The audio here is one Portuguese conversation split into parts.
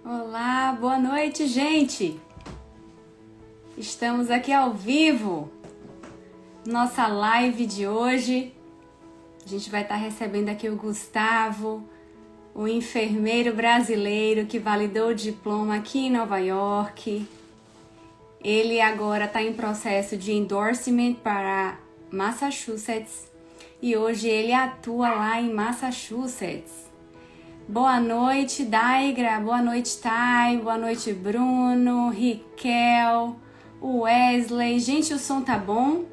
Olá, boa noite, gente! Estamos aqui ao vivo, nossa live de hoje. A gente vai estar recebendo aqui o Gustavo, o enfermeiro brasileiro que validou o diploma aqui em Nova York. Ele agora está em processo de endorsement para Massachusetts e hoje ele atua lá em Massachusetts. Boa noite, Daigra. Boa noite, Thay. Boa noite, Bruno, Riquel, Wesley. Gente, o som tá bom?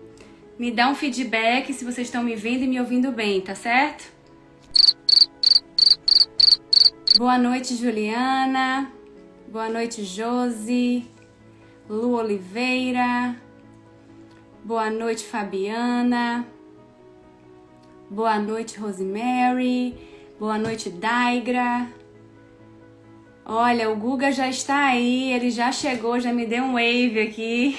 Me dá um feedback se vocês estão me vendo e me ouvindo bem, tá certo? Boa noite, Juliana. Boa noite, Josi. Lu Oliveira. Boa noite, Fabiana. Boa noite, Rosemary. Boa noite, Daigra. Olha, o Guga já está aí, ele já chegou, já me deu um wave aqui.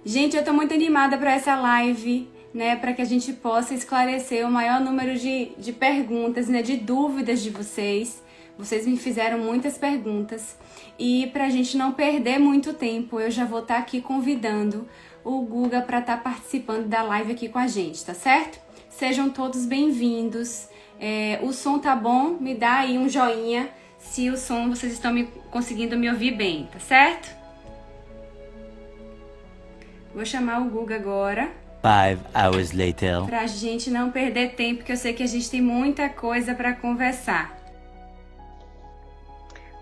Gente, eu tô muito animada para essa live, né, para que a gente possa esclarecer o maior número de perguntas, né, de dúvidas de vocês. Vocês me fizeram muitas perguntas e pra gente não perder muito tempo, eu já vou estar aqui convidando o Guga para estar participando da live aqui com a gente, tá certo? Sejam todos bem-vindos. O som tá bom? Me dá aí um joinha se o som vocês estão conseguindo me ouvir bem, tá certo? Vou chamar o Guga agora. 5 hours later. Pra gente não perder tempo, porque eu sei que a gente tem muita coisa para conversar.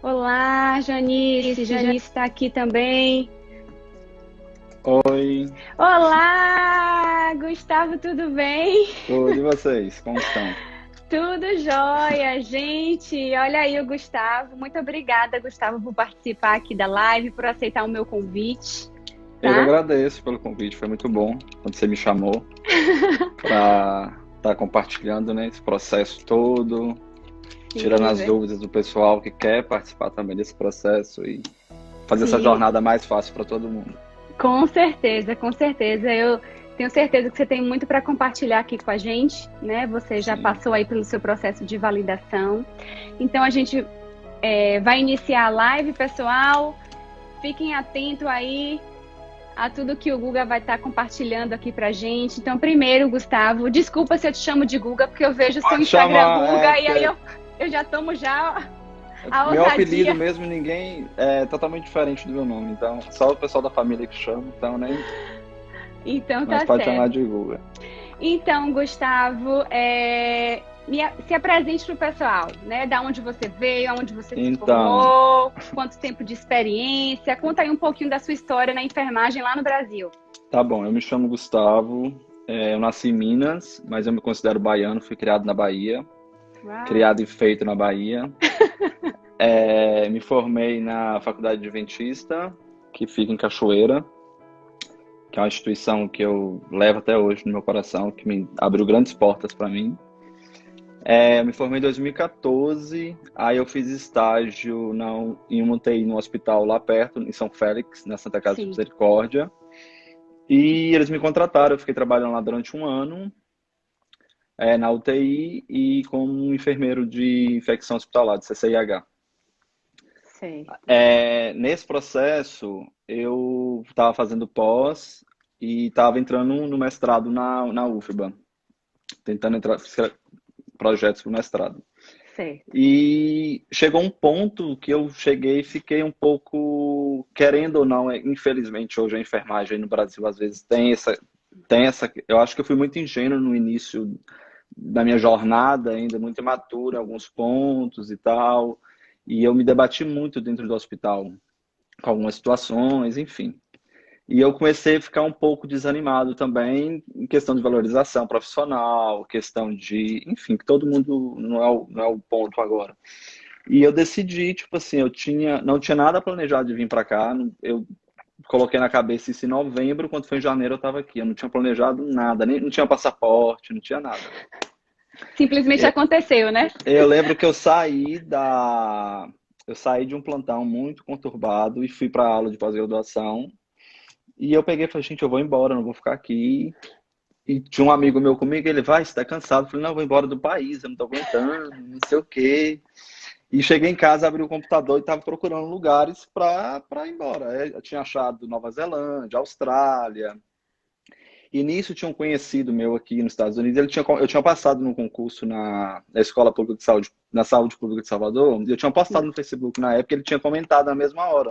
Olá, Janice. Janice está aqui também. Oi. Olá, Gustavo, tudo bem? Tudo, e vocês? Como estão? Tudo jóia, gente. Olha aí o Gustavo. Muito obrigada, Gustavo, por participar aqui da live, por aceitar o meu convite. Tá? Eu agradeço pelo convite, foi muito bom quando você me chamou para estar compartilhando, né, esse processo todo, tirando as dúvidas do pessoal que quer participar também desse processo e fazer essa jornada mais fácil para todo mundo. Com certeza, com certeza. Eu tenho certeza que você tem muito para compartilhar aqui com a gente, né? Você já passou aí pelo seu processo de validação. Então, a gente vai iniciar a live, pessoal. Fiquem atentos aí a tudo que o Guga vai estar compartilhando aqui pra gente. Então, primeiro, Gustavo, desculpa se eu te chamo de Guga, porque eu vejo seu Instagram Guga e aí eu já tomo já... Meu apelido mesmo, ninguém é totalmente diferente do meu nome, então só o pessoal da família que chama, então nem. Então tá mas pode certo. chamar de Guga. Então, Gustavo, se apresente pro pessoal, né? Da onde você veio, aonde você se formou, quanto tempo de experiência, conta aí um pouquinho da sua história na enfermagem lá no Brasil. Tá bom, eu me chamo Gustavo, eu nasci em Minas, mas eu me considero baiano, fui criado na Bahia. Uau. Criado e feito na Bahia. Me formei na Faculdade Adventista, que fica em Cachoeira, que é uma instituição que eu levo até hoje no meu coração, que me abriu grandes portas para mim. Eu me formei em 2014, aí eu fiz estágio em uma UTI no hospital lá perto, em São Félix, na Santa Casa de Misericórdia. E eles me contrataram, eu fiquei trabalhando lá durante um ano, na UTI e como enfermeiro de infecção hospitalar, de CCIH. Nesse processo, eu estava fazendo pós e estava entrando no mestrado na UFBA, tentando entrar projetos para o mestrado. E chegou um ponto que eu cheguei e fiquei um pouco, querendo ou não, infelizmente hoje a enfermagem no Brasil às vezes tem essa, eu acho que eu fui muito ingênuo no início da minha jornada, ainda muito imaturo em alguns pontos e tal, e eu me debati muito dentro do hospital com algumas situações, enfim. E eu comecei a ficar um pouco desanimado também em questão de valorização profissional, questão de, enfim, que todo mundo não é o ponto agora. E eu decidi, tipo assim, não tinha nada planejado de vir para cá, eu coloquei na cabeça isso em novembro, quando foi em janeiro eu estava aqui. Eu não tinha planejado nada, não tinha passaporte, não tinha nada. Simplesmente aconteceu, né? Eu lembro que eu saí de um plantão muito conturbado e fui para a aula de pós-graduação. E eu peguei e falei, gente, eu vou embora, não vou ficar aqui. E tinha um amigo meu comigo, ele vai, você tá cansado? Eu falei, não, eu vou embora do país, eu não tô aguentando, não sei o quê. E cheguei em casa, abri o computador e estava procurando lugares para ir embora. Eu tinha achado Nova Zelândia, Austrália. E nisso tinha um conhecido meu aqui nos Estados Unidos. Eu tinha passado num concurso na Escola Pública de Saúde, na Saúde Pública de Salvador. Eu tinha postado no Facebook na época, ele tinha comentado na mesma hora.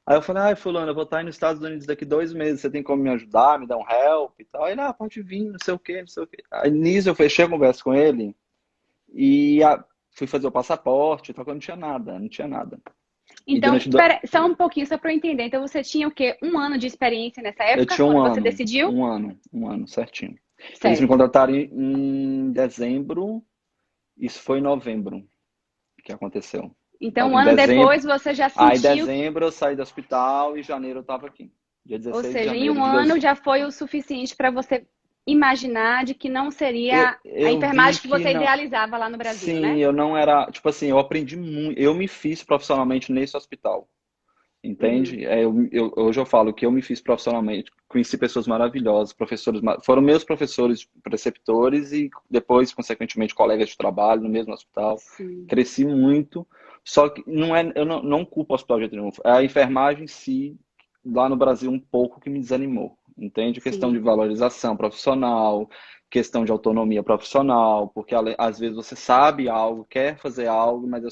Aí eu falei, ai, fulano, eu vou estar aí nos Estados Unidos daqui 2 meses, você tem como me ajudar, me dar um help e tal? Aí ele, pode vir, não sei o quê, não sei o quê. Aí nisso eu fechei a conversa com ele e fui fazer o passaporte, só que eu não tinha nada, não tinha nada. E Então, espera só um pouquinho, só para eu entender. Então, você tinha o quê? 1 ano de experiência nessa eu época, tinha quando você decidiu? um ano, certinho. Eles me Certo. contrataram em dezembro, isso foi em novembro que aconteceu. Então, um Em ano dezembro, depois, você já aí em sentiu, dezembro eu saí do hospital e em janeiro eu estava aqui. Dia ou 16 de seja, em janeiro um de ano 2000. já foi o suficiente para você imaginar de que não seria a Eu vi enfermagem que que você não. idealizava lá no Brasil, Sim, né? eu não era. Tipo assim, eu aprendi muito. Eu me fiz profissionalmente nesse hospital. Uhum. Entende? Hoje eu falo que eu me fiz profissionalmente. Conheci pessoas maravilhosas, professores. Foram meus professores preceptores e depois, consequentemente, colegas de trabalho no mesmo hospital. Sim, Cresci muito. Só que não é, eu não culpo o hospital de jeito nenhum. É a enfermagem em si, lá no Brasil, um pouco que me desanimou. Entende? Questão de sim, valorização profissional, questão de autonomia profissional, porque às vezes você sabe algo, quer fazer algo, mas a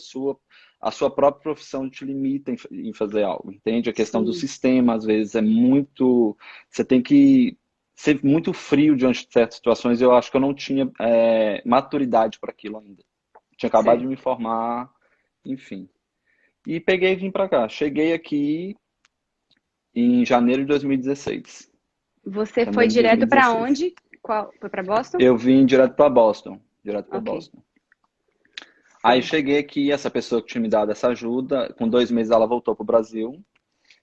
sua própria profissão te limita em fazer algo, entende? A questão do sim, sistema, às vezes, é muito. Você tem que ser muito frio diante de certas situações. Eu acho que eu não tinha maturidade para aquilo ainda. Tinha acabado de certo. me formar, enfim. E peguei e vim para cá. Cheguei aqui em janeiro de 2016. Você foi Janeiro de direto para 2016. onde? Qual? Foi para Boston? Eu vim direto para Boston. Direto para Ok, Boston. Aí certo. cheguei aqui, essa pessoa que tinha me dado essa ajuda, com 2 meses ela voltou para o Brasil.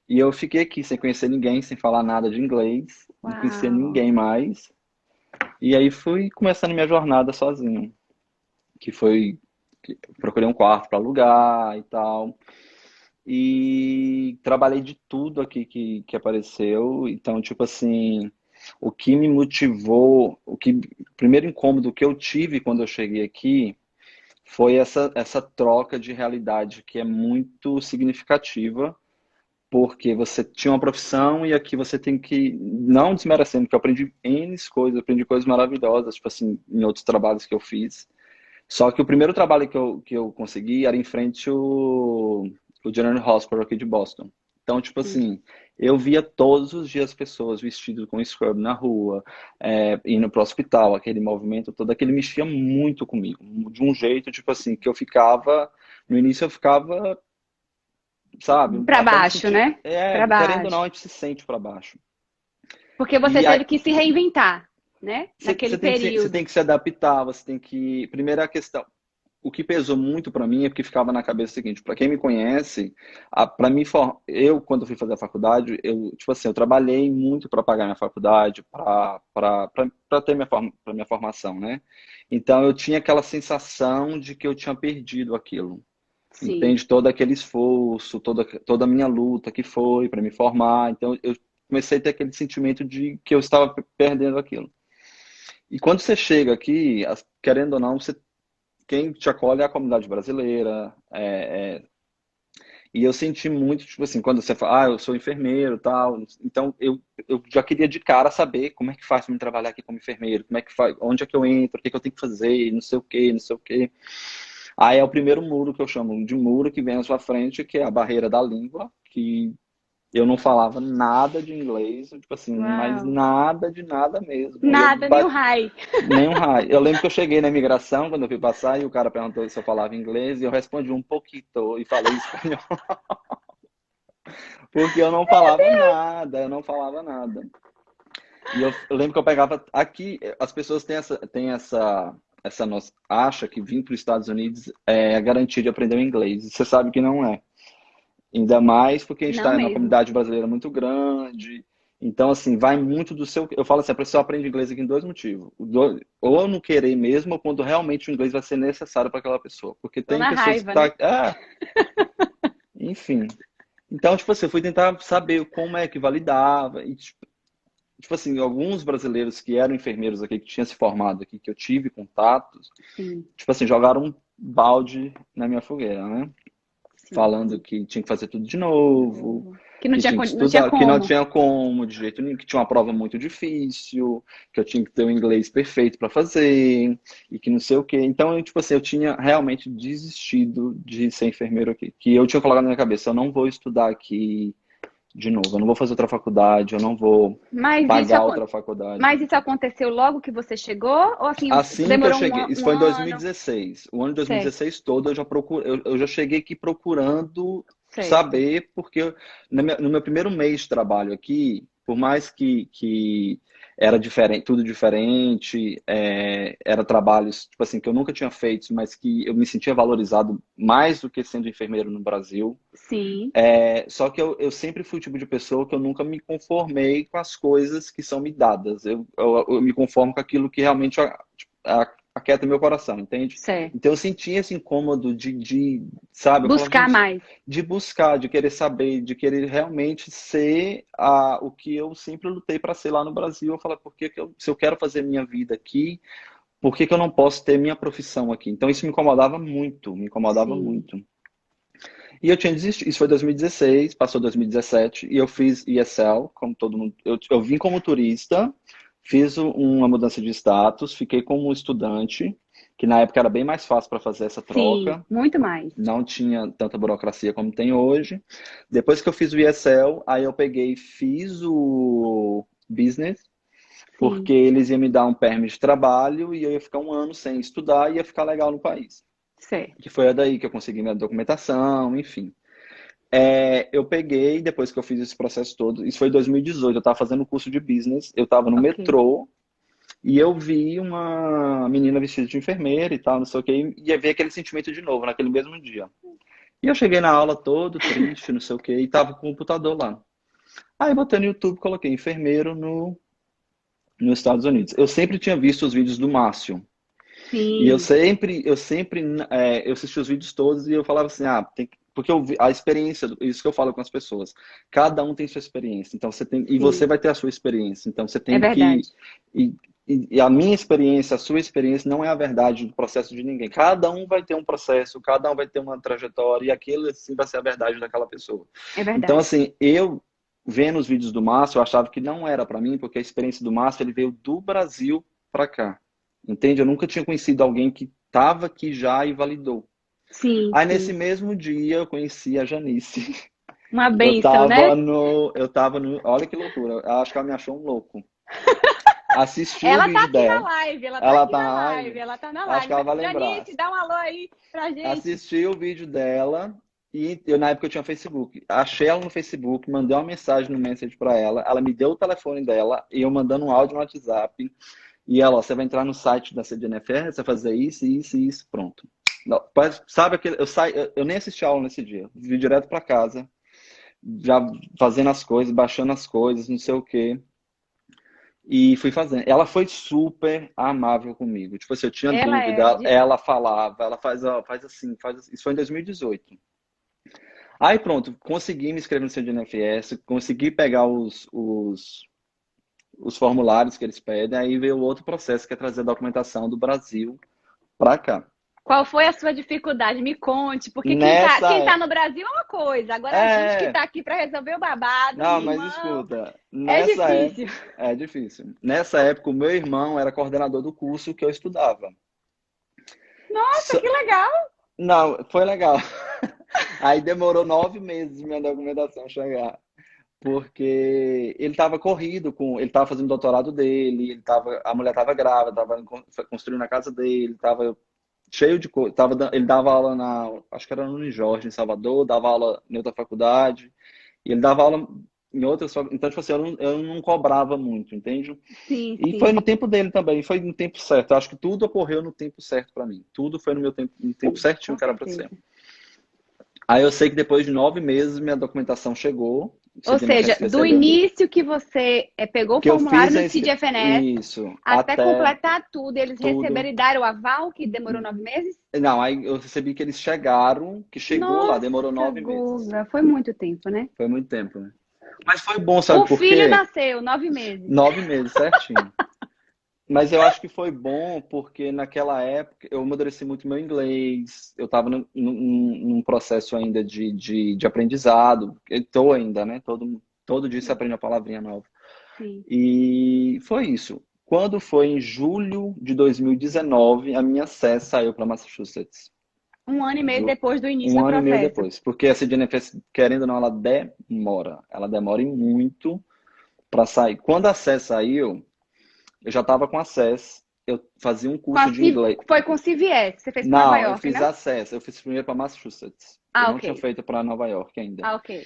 E eu fiquei aqui sem conhecer ninguém, sem falar nada de inglês, não conhecia Uau. ninguém mais. E aí fui começando minha jornada sozinho, que foi procurei um quarto para alugar e tal. E trabalhei de tudo aqui que apareceu. Então, tipo assim, o que me motivou, o primeiro incômodo que eu tive quando eu cheguei aqui foi essa troca de realidade que é muito significativa porque você tinha uma profissão e aqui você tem que, não desmerecendo, porque eu aprendi N coisas, aprendi coisas maravilhosas, tipo assim, em outros trabalhos que eu fiz. Só que o primeiro trabalho que eu consegui era em frente o General Hospital aqui de Boston. Então, tipo Sim, assim, eu via todos os dias pessoas vestidas com scrub na rua, indo pro hospital, aquele movimento todo, aquele mexia muito comigo, de um jeito, tipo assim, que eu ficava, no início eu ficava sabe? para Até me baixo, sentir. né? Para Querendo ou não, baixo. a gente se sente para baixo. Porque você E aí, teve que se reinventar, né? Naquele você tem período. que se adaptar, você tem que. Primeira questão. O que pesou muito para mim é porque ficava na cabeça o seguinte: para quem me conhece, para mim, eu, quando fui fazer a faculdade, tipo assim, eu trabalhei muito para pagar minha faculdade, para ter minha formação, né? Então, eu tinha aquela sensação de que eu tinha perdido aquilo. Sim, Entende todo aquele esforço, toda a minha luta que foi para me formar. Então, eu comecei a ter aquele sentimento de que eu estava perdendo aquilo. E quando você chega aqui, querendo ou não, quem te acolhe é a comunidade brasileira. E eu senti muito, tipo assim, quando você fala, eu sou enfermeiro, tal. Então, eu já queria de cara saber como é que faz para me trabalhar aqui como enfermeiro, como é que faz, onde é que eu entro, o que é que eu tenho que fazer, não sei o quê, não sei o quê. Aí é o primeiro muro que eu chamo de muro que vem à sua frente, que é a barreira da língua, que eu não falava nada de inglês, tipo assim, mas uau. nada de nada mesmo. E eu Nada, nem o raio. nem um raio. Eu lembro que eu cheguei na imigração quando eu fui passar e o cara perguntou se eu falava inglês e eu respondi um pouquinho e falei espanhol, porque eu não falava nada, eu não falava nada. E eu lembro que eu pegava aqui, as pessoas acha que vir para os Estados Unidos é a garantia de aprender o inglês. E você sabe que não é. Ainda mais porque a gente Não está numa mesmo. comunidade brasileira muito grande. Então, assim, vai muito do seu. Eu falo assim, a pessoa aprende inglês aqui em dois motivos. Ou não querer mesmo, ou quando realmente o inglês vai ser necessário para aquela pessoa. Porque Tô tem na pessoas que raiva, né? tá. Enfim. Então, tipo assim, eu fui tentar saber como é que validava. E, tipo assim, alguns brasileiros que eram enfermeiros aqui, que tinham se formado aqui, que eu tive contatos, Sim. tipo assim, jogaram balde na minha fogueira, né? Sim. Falando que tinha que fazer tudo de novo, Que não que tinha, tinha que não tinha estudar, que não como. tinha como de jeito nenhum, que tinha uma prova muito difícil, que eu tinha que ter o inglês perfeito para fazer, e que não sei o quê. Então, eu, tipo assim, eu tinha realmente desistido de ser enfermeiro aqui. Que eu tinha colocado na minha cabeça, eu não vou estudar aqui de novo, eu não vou fazer outra faculdade, eu não vou Mas isso, pagar outra faculdade. mas isso aconteceu logo que você chegou? Ou assim, Assim que eu demorou cheguei, isso um foi em ano? 2016. O ano de Certo, 2016 todo eu já cheguei aqui procurando certo. saber, porque no meu primeiro mês de trabalho aqui, por mais que era diferente, tudo diferente, era trabalhos, tipo assim, que eu nunca tinha feito, mas que eu me sentia valorizado mais do que sendo enfermeiro no Brasil. Sim, Só que eu sempre fui o tipo de pessoa que eu nunca me conformei com as coisas que são me dadas. Eu me conformo com aquilo que realmente tipo, aquieta meu coração, entende? certo. Então eu sentia esse incômodo sabe, eu falava, Buscar gente, mais. de buscar, de querer saber, de querer realmente ser o que eu sempre lutei para ser lá no Brasil. Eu falava, por que que se eu quero fazer minha vida aqui, por que que eu não posso ter minha profissão aqui? Então isso me incomodava Sim, muito. E eu tinha desistido. Isso foi 2016, passou 2017, e eu fiz ESL, como todo mundo. Eu vim como turista, fiz uma mudança de status, fiquei como estudante, que na época era bem mais fácil para fazer essa sim, troca, muito mais. não tinha tanta burocracia como tem hoje. Depois que eu fiz o ESL, aí eu peguei e fiz o business, porque Sim, eles iam me dar um permit de trabalho e eu ia ficar um ano sem estudar e ia ficar legal no país. certo. Que foi daí que eu consegui minha documentação, enfim. Eu peguei, depois que eu fiz esse processo todo, isso foi em 2018, eu estava fazendo o curso de business, eu estava no Ok. metrô e eu vi uma menina vestida de enfermeira e tal, não sei o que, e ia ver aquele sentimento de novo, naquele mesmo dia. E eu cheguei na aula todo triste, não sei o que, e tava com o computador lá. Aí botei no YouTube, coloquei enfermeiro nos Estados Unidos. Eu sempre tinha visto os vídeos do Márcio. E Sim, eu assisti os vídeos todos e eu falava assim, porque a experiência, isso que eu falo com as pessoas, cada um tem sua experiência, então e você sim. vai ter a sua experiência, então você É tem que, verdade. e, e a minha experiência, a sua experiência não é a verdade do processo de ninguém, cada um vai ter um processo, cada um vai ter uma trajetória e aquilo assim vai ser a verdade daquela pessoa. É Então verdade. assim, eu vendo os vídeos do Márcio, eu achava que não era para mim, porque a experiência do Márcio, ele veio do Brasil para cá. Entende? Eu nunca tinha conhecido alguém que estava aqui já e validou. Sim, Aí nesse sim. mesmo dia eu conheci a Janice. Uma bênção, né? Olha que loucura. Eu acho que ela me achou um louco. Assisti o Ela tá vídeo aqui na dela. live, ela tá Ela aqui tá na na live, live? ela tá na Acho que ela live. vai lembrar. Janice, dá um alô aí pra gente. Assisti o vídeo dela e eu na época eu tinha Facebook. Achei ela no Facebook, mandei uma mensagem no Message para ela. Ela me deu o telefone dela e eu mandando um áudio no WhatsApp. E ela, ó, você vai entrar no site da CDNFR, você vai fazer isso, isso e isso, pronto. Não, sabe aquele, eu nem assisti a aula nesse dia, vim direto para casa, já fazendo as coisas, baixando as coisas, não sei o quê, e fui fazendo. Ela foi super amável comigo. Tipo assim, eu tinha Ela é dúvida, de... ela falava, ela faz, ó, faz assim. Isso foi em 2018. Aí pronto, consegui me inscrever no CDNFS, consegui pegar os formulários que eles pedem, aí veio outro processo que é trazer a documentação do Brasil para cá. Qual foi a sua dificuldade? Me conte, porque Nessa quem tá é, no Brasil é uma coisa, agora a gente que é, tá aqui para resolver o babado, não, meu mas irmão, escuta, é nessa época difícil. é difícil. Nessa época o meu irmão era coordenador do curso que eu estudava. Nossa, que Só- legal! Não, foi legal. Aí demorou 9 meses minha documentação chegar, porque ele estava corrido ele estava fazendo o doutorado dele, a mulher estava grávida, estava construindo a casa dele, estava cheio de coisa. Ele dava aula acho que era no Unijorge, em Salvador, dava aula em outra faculdade, e ele dava aula em outras. Então, tipo assim, eu não cobrava muito, entende? Sim, E foi sim. no tempo dele também, foi no tempo certo. Eu acho que tudo ocorreu no tempo certo para mim. Tudo foi no meu tempo, no tempo certinho Com que era para ser. certeza. Aí eu sei que depois de 9 meses minha documentação chegou, o Ou seja, CDNFS do recebeu, início que você pegou o que eu formulário fiz no CID-FNS, isso, até até completar tudo, eles receberam tudo. e deram o aval, que demorou 9 meses? Não, aí eu recebi que eles chegaram, que chegou lá, demorou Nossa, 9 meses. Guga, foi muito tempo, né? Foi muito tempo, né? Mas foi bom, O sabe por filho quê? nasceu, 9 meses. 9 meses, certinho. Mas eu acho que foi bom porque naquela época eu amadureci muito meu inglês, eu estava num processo ainda de aprendizado, estou ainda, né? Todo dia você aprende uma palavrinha nova. Sim. E foi isso. Quando foi em julho de 2019, a minha CES saiu para Massachusetts. Um ano e meio depois do início Um do ano e meio processo. depois. Porque a CDNFS, querendo ou não, ela demora. Ela demora e muito para sair. Quando a CES saiu, eu já estava com a CES, eu fazia um curso de inglês. Foi com CVS, você fez para Nova Não, eu York, fiz não? a CES, eu fiz primeiro para Massachusetts. Eu Ah, não ok. tinha feito para Nova York ainda. Ah, ok.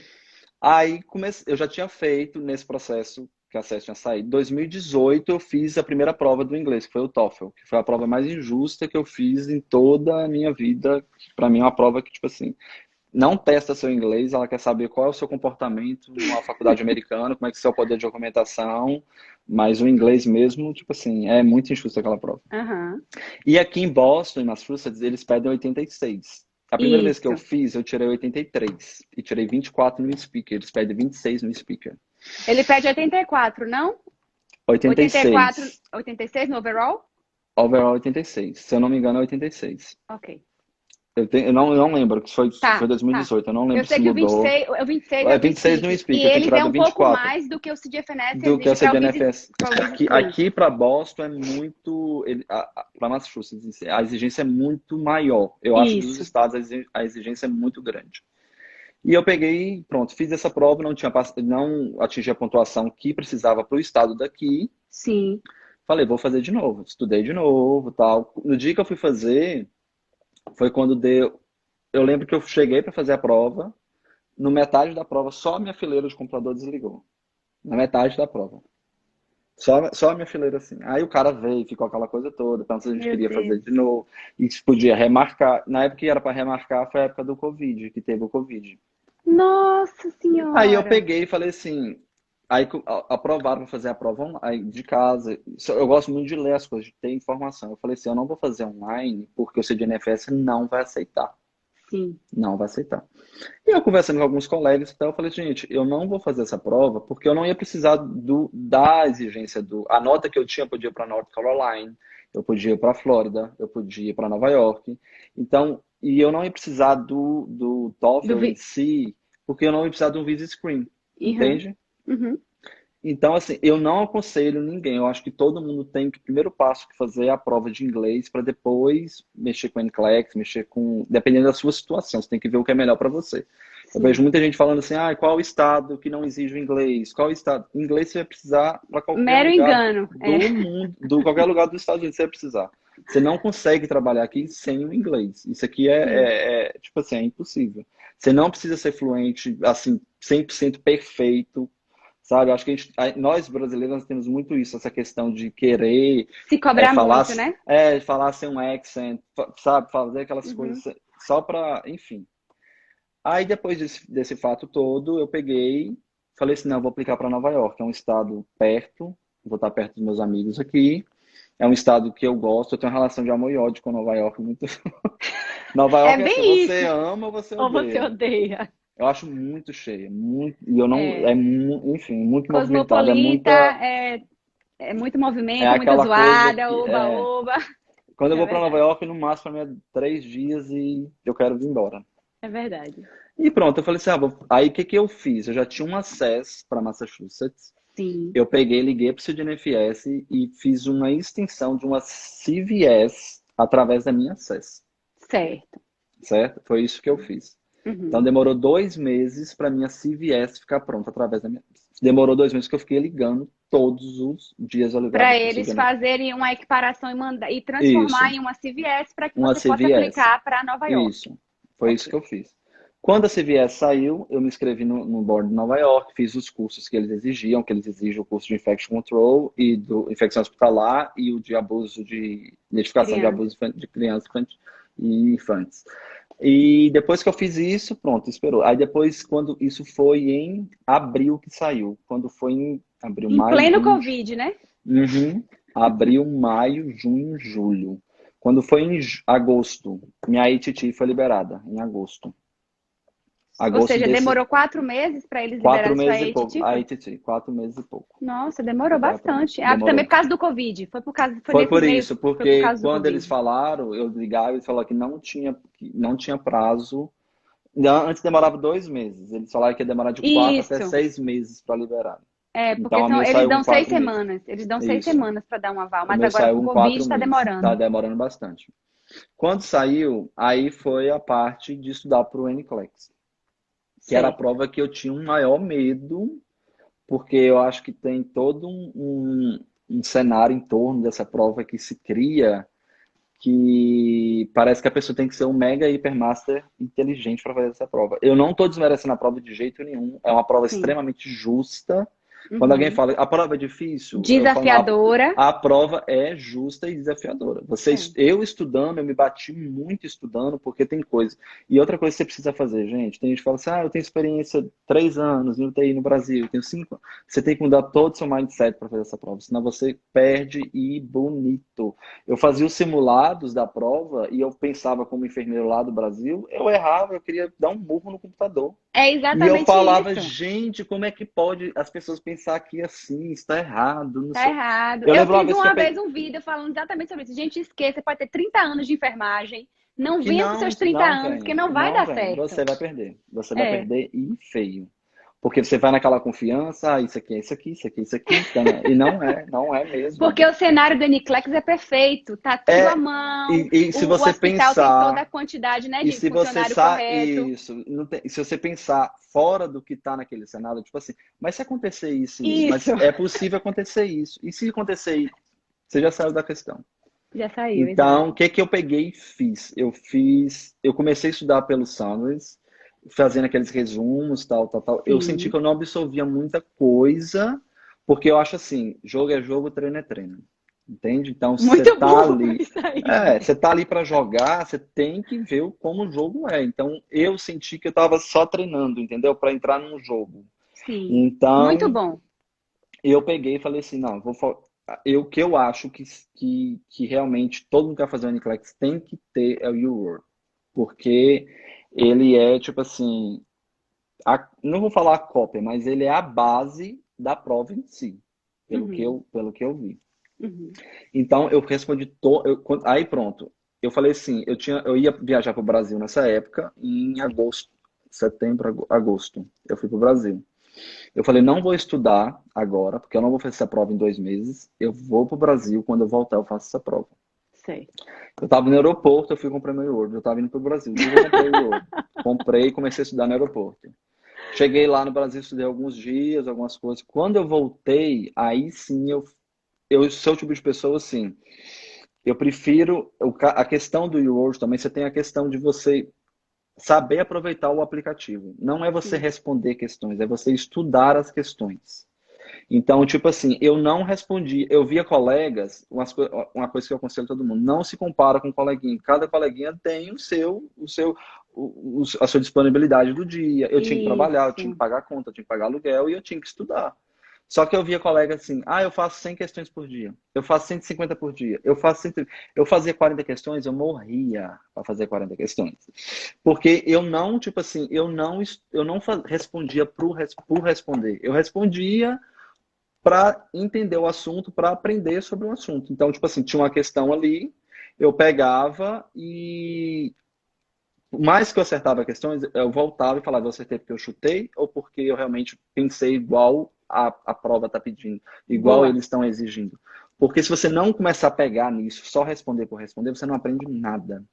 Aí eu já tinha feito nesse processo que a CES tinha saído. Em 2018 eu fiz a primeira prova do inglês, que foi o TOEFL, que foi a prova mais injusta que eu fiz em toda a minha vida. Para mim é uma prova que, tipo assim, não testa seu inglês, ela quer saber qual é o seu comportamento numa faculdade americana, como é que é o seu poder de argumentação, mas o inglês mesmo, tipo assim, é muito injusto aquela prova. Aham. E aqui em Boston, em Massachusetts, eles pedem 86. A primeira vez que eu Isso. fiz, eu tirei 83 e tirei 24 no speaker, eles pedem 26 no speaker. Ele pede 84, não? 84, 86. 86 no overall? Overall 86. Se eu não me engano, é 86. Ok. Eu não lembro, que foi Tá, tá. 2018, eu não Eu lembro sei se que mudou. o 26 é É do 26 no speaking. E speaker, eu tinha eles é tirado um pouco 24 mais do que o CGFNS do que a exige para o CBNFS. para o Visa Aqui, Screen. aqui para Boston é muito. Para Massachusetts, a exigência é muito maior. Eu acho que dos Isso. estados a exigência é muito grande. E eu peguei, pronto, fiz essa prova, não atingi a pontuação que precisava para o estado daqui. Sim. Falei, vou fazer de novo. Estudei de novo, tal. No dia que eu fui fazer, foi quando deu. Eu lembro que eu cheguei para fazer a prova. No metade da prova, só a minha fileira de computador desligou. Na metade da prova. Só a minha fileira assim. Aí o cara veio, ficou aquela coisa toda, perguntou se a gente Meu queria fazer Deus. de novo. E se podia remarcar. Na época que era para remarcar, foi a época do Covid, que teve o Covid. Nossa Aí eu Senhora. peguei e falei assim. Aí aprovaram para fazer a prova de casa. Eu gosto muito de ler as coisas, de ter informação. Eu falei assim: eu não vou fazer online porque o CDNFS não vai aceitar. Sim. Não vai aceitar. E eu conversando com alguns colegas e tal, eu falei, gente, eu não vou fazer essa prova porque eu não ia precisar da exigência a nota que eu tinha, eu podia ir para North Carolina, eu podia ir para Flórida, eu podia ir para Nova York. Então, e eu não ia precisar do Do TOEFL em vi... si, porque eu não ia precisar de um visa screen, Uhum. entende? Uhum. Então, assim, eu não aconselho ninguém. Eu acho que todo mundo tem que, primeiro passo, fazer a prova de inglês para depois mexer com NCLEX, mexer com. Dependendo da sua situação, você tem que ver o que é melhor para você. Eu vejo Sim. muita gente falando assim, qual o estado que não exige o inglês? Qual estado? Inglês você vai precisar para qualquer Mero lugar engano. É. do mundo, qualquer lugar dos Estados Unidos você vai precisar. Você não consegue trabalhar aqui sem o inglês. Isso aqui Sim. tipo assim, é impossível. Você não precisa ser fluente, assim, 100% perfeito, sabe? Acho que nós brasileiros nós temos muito isso, essa questão de querer Se cobrar falar, muito, né? falar sem um accent, sabe? Fazer aquelas Uhum. coisas só para, enfim. Aí depois desse fato todo, eu peguei, falei assim, não, eu vou aplicar para Nova York, é um estado perto, vou estar perto dos meus amigos aqui. É um estado que eu gosto, eu tenho uma relação de amor e ódio com Nova York muito. Nova É York é assim, bem você isso. ama ou você Ou você odeia. odeia. Eu acho muito cheia, muito, e eu não, É. enfim, muito movimentada, Cosmopolita, é muito é movimento, muita aquela coisa zoada, que, oba-oba. quando eu É vou para Nova verdade. York, no máximo para mim é 3 dias e eu quero vir embora. É verdade. E pronto, eu falei assim, aí o que que eu fiz? Eu já tinha um acesso para Massachusetts, Sim. eu peguei, liguei para o CDNFS e fiz uma extensão de uma CVS através da minha acesso, Certo. certo? Foi isso que eu fiz. Então Uhum. demorou 2 meses para minha CVS ficar pronta através da minha. Demorou 2 meses que eu fiquei ligando todos os dias eu ligava Para para o eles CDNFS. fazerem uma equiparação e transformar Isso, em uma CVS para que uma você possa CVS. aplicar para Nova York. Isso. Foi isso que Ok. eu fiz. Quando a CVS saiu, eu me inscrevi no board de Nova York, fiz os cursos que eles exigiam, que eles exigem o curso de Infection Control e do infecção hospitalar e o de abuso de identificação de Criança. abuso de crianças e infantes. E depois que eu fiz isso, pronto, esperou. Aí depois, quando isso foi em abril que saiu, quando foi em abril, Em maio, pleno junho, Covid, né? uhum, abril, maio, junho, julho. Quando foi em agosto, minha ITT foi liberada, em agosto. Ou Agosto seja, desse, demorou 4 meses para eles 4 liberarem sua meses e pouco. ATT? A ATT, 4 meses e pouco. Nossa, demorou Liberar pra mim. bastante. Ah, também Demorou. por causa do Covid. Foi Foi nesse por meio, isso, foi por porque causa do quando eles Covid. falaram, eu ligava e falaram que não tinha prazo. Antes demorava 2 meses. Eles falaram que ia demorar de 4 até Isso. 6 meses para liberar. É, porque Então, a meu eles saiu com dão seis 4 meses. semanas. Eles dão seis Isso. semanas para dar um aval, O mas meu agora saiu com o com Covid quatro está meses. Tá demorando. demorando bastante. Quando saiu, aí foi a parte de estudar para o NCLEX, que era a Certo. prova que eu tinha um maior medo, porque eu acho que tem todo um cenário em torno dessa prova que se cria, que parece que a pessoa tem que ser um mega hipermaster inteligente para fazer essa prova. Eu não estou desmerecendo a prova de jeito nenhum, é uma prova Sim. extremamente justa. Quando alguém Uhum. fala, a prova é difícil, eu falo, não, Desafiadora. a prova é justa e desafiadora. É. Eu estudando, eu me bati muito estudando, porque tem coisa. E outra coisa que você precisa fazer, gente, tem gente que fala assim, eu tenho experiência 3 anos em UTI no Brasil, eu tenho 5 anos. Você tem que mudar todo o seu mindset para fazer essa prova, senão você perde e bonito. Eu fazia os simulados da prova e eu pensava como enfermeiro lá do Brasil, eu errava, eu queria dar um murro no computador. É E eu exatamente falava, isso. gente, como é que pode as pessoas pensar aqui assim, está errado, não Tá sei. errado. Eu Eu lembro uma fiz vez que eu uma peguei, vez um vídeo falando exatamente sobre isso. Gente, esqueça, você pode ter 30 anos de enfermagem. Não que venha com seus 30 não anos, porque venha, não vai não dar venha, certo. você vai É. perder e feio. Porque você vai naquela confiança, isso aqui é isso aqui, isso aqui é isso aqui, então, e não é mesmo. Porque o cenário do Niclex é perfeito, tá tudo à É, mão, e se o você hospital tem toda a pensar, quantidade, né, e de se você funcionário sabe correto. isso, se você pensar fora do que está naquele cenário, tipo assim, mas se acontecer isso e isso, Isso. mas é possível acontecer isso. E se acontecer isso, você já saiu da questão. Já saiu, Então, exato. o que que eu peguei e fiz? Eu comecei a estudar pelo Sanders, fazendo aqueles resumos, tal, tal, tal. Eu senti Sim. que eu não absorvia muita coisa, porque eu acho assim, jogo é jogo, treino é treino. Entende? Então, se você Muito tá bom ali, isso aí. você tá ali para jogar, você tem que ver como o jogo é. Então, eu senti que eu tava só treinando, entendeu? Para entrar num jogo. Sim. Muito Então, bom. eu peguei e falei assim, não, o que eu acho que realmente todo mundo que vai fazer o Uniclex tem que ter é o U-World. Porque ele é, tipo assim, não vou falar a cópia, mas ele é a base da prova em si, Uhum. pelo que eu vi. Uhum. Então, eu respondi, aí pronto. Eu falei assim, eu ia viajar para o Brasil nessa época, em agosto, setembro, agosto. Eu fui para o Brasil. Eu falei, não vou estudar agora, porque eu não vou fazer essa prova em 2 meses. Eu vou para o Brasil, quando eu voltar eu faço essa prova. Sei. Eu estava no aeroporto, eu fui comprar meu Word. Eu estava indo para o Brasil. Digo, eu comprei o Word. Comprei e comecei a estudar no aeroporto. Cheguei lá no Brasil, estudei alguns dias, algumas coisas. Quando eu voltei, aí sim eu sou o tipo de pessoa assim. Eu prefiro a questão do Word também. Você tem a questão de você saber aproveitar o aplicativo. Não é você Sim. responder questões, é você estudar as questões. Então, tipo assim, eu não respondi. Eu via colegas, uma coisa que eu aconselho todo mundo, não se compara com um coleguinha. Cada coleguinha tem a sua disponibilidade do dia. Eu tinha que trabalhar, eu tinha que Isso. pagar a conta, eu tinha que pagar aluguel e eu tinha que estudar. Só que eu via colega assim, eu faço 100 questões por dia, eu faço 150 por dia, eu fazia 40 questões, eu morria para fazer 40 questões. Porque eu não, tipo assim, eu não respondia por responder. Eu respondia para entender o assunto, para aprender sobre o assunto. Então, tipo assim, tinha uma questão ali, eu pegava e mais que eu acertava questões, eu voltava e falava, eu acertei porque eu chutei ou porque eu realmente pensei igual a prova está pedindo, igual Boa. eles estão exigindo. Porque se você não começar a pegar nisso, só responder por responder, você não aprende nada.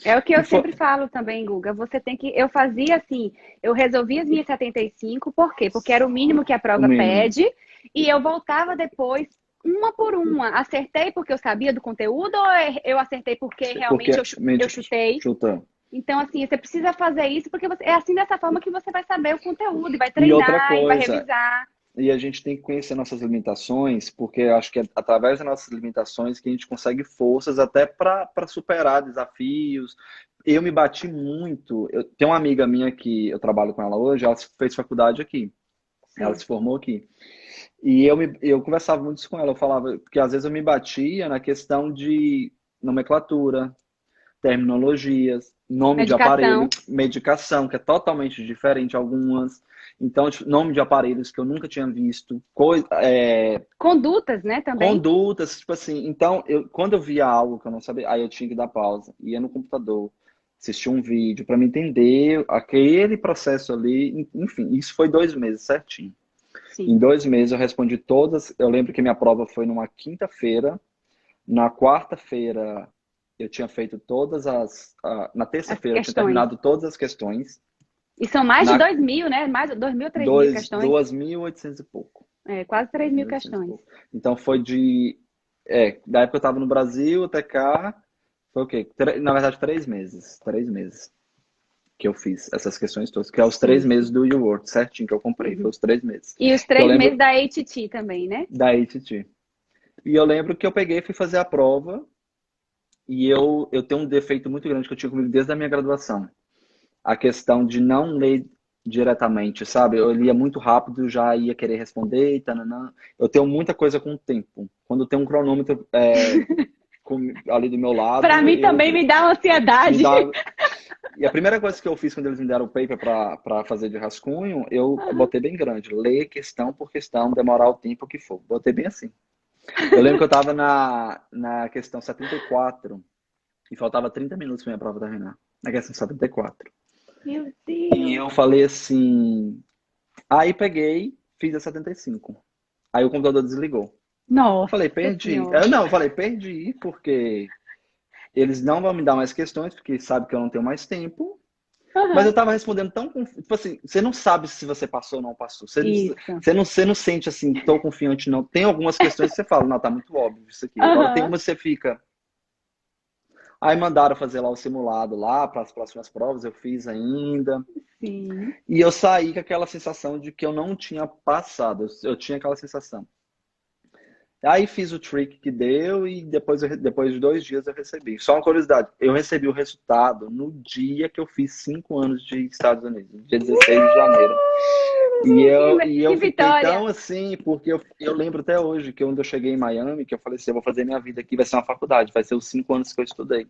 É o que E eu foi sempre falo também, Guga. Você tem que. Eu fazia assim, eu resolvia as minhas 75, por quê? Porque era o mínimo que a o prova mínimo. pede, e eu voltava depois, uma por uma. Acertei porque eu sabia do conteúdo, ou eu acertei porque realmente Porque eu mente chutei? chuta. Então, assim, você precisa fazer isso, porque é assim dessa forma que você vai saber o conteúdo, e vai E outra treinar, e vai coisa, revisar. e a gente tem que conhecer nossas limitações, porque eu acho que é através das nossas limitações que a gente consegue forças até para superar desafios. Eu me bati muito. Tem uma amiga minha que eu trabalho com ela hoje, ela fez faculdade aqui, ela se Certo. formou aqui. E eu conversava muito isso com ela, eu falava, porque às vezes eu me batia na questão de nomenclatura, terminologias. nome de Medicação. aparelho, medicação, que é totalmente diferente algumas. Então, tipo, nome de aparelhos que eu nunca tinha visto, Condutas, né, também? condutas, tipo assim. Então, quando eu via algo que eu não sabia, aí eu tinha que dar pausa, ia no computador, assistir um vídeo para me entender aquele processo ali. Enfim, isso foi 2 meses certinho. Em Sim. 2 meses eu respondi todas. Eu lembro que minha prova foi numa quinta-feira. Na quarta-feira eu tinha feito na As terça-feira eu tinha questões. terminado todas as questões. E são mais de Na 2.000, né? Mais de 2.000, 3.000 questões. 2.800 e pouco. É, quase 3.000 2.800 e questões. pouco. Então foi da época que eu estava no Brasil até cá, foi o quê? Na verdade, 3 meses. 3 meses que eu fiz essas questões todas, que é os três Sim. meses do YouWorld, certinho que eu comprei, foi Uhum. os 3 meses. E os Que eu 3 meses lembro da ATT também, né? da ATT. E eu lembro que eu peguei e fui fazer a prova, e eu tenho um defeito muito grande que eu tinha comigo desde a minha graduação. A questão de não ler diretamente, sabe? Eu lia muito rápido, já ia querer responder, e tananã. Eu tenho muita coisa com o tempo. Quando tem um cronômetro ali do meu Para lado, mim também me dá me ansiedade. dá. E a primeira coisa que eu fiz quando eles me deram o paper para fazer de rascunho, eu botei bem grande, ler questão por questão, demorar o tempo que for. Botei bem assim. Eu lembro que eu estava na questão 74 e faltava 30 minutos para minha prova terminar. Na questão 74. Meu E Deus. eu falei assim. Aí peguei, fiz a 75. Aí o computador desligou. Eu Nossa falei, perdi. Senhora. Não, eu falei, perdi, porque eles não vão me dar mais questões, porque sabe que eu não tenho mais tempo. Mas eu Aham. tava respondendo tão tipo assim, você não sabe se você passou ou não passou. Isso. Você não sente assim, tô confiante, não. Tem algumas questões que você fala, não, tá muito óbvio isso aqui. Agora tem Aham. umas que você fica. Aí mandaram fazer lá o simulado lá para as próximas provas, eu fiz ainda. Sim. E eu saí com aquela sensação de que eu não tinha passado. Eu tinha aquela sensação. Aí fiz o trick que deu e depois de 2 dias eu recebi. Só uma curiosidade, eu recebi o resultado no dia que eu fiz 5 anos de Estados Unidos, dia 16 de janeiro. E Que eu fiquei vitória. tão assim, porque eu lembro até hoje que quando eu cheguei em Miami, que eu falei assim, eu vou fazer minha vida aqui, vai ser uma faculdade, vai ser os 5 anos que eu estudei.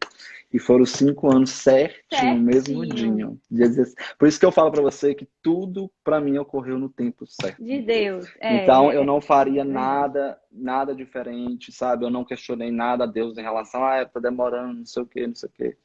E foram os 5 anos certinho, mesmo Certinho. dia. Dia 16. Por isso que eu falo pra você que tudo pra mim ocorreu no tempo certo. De Deus. Então eu É não faria verdade. nada diferente, sabe? Eu não questionei nada a Deus em relação a, tá demorando, não sei o quê, não sei o quê.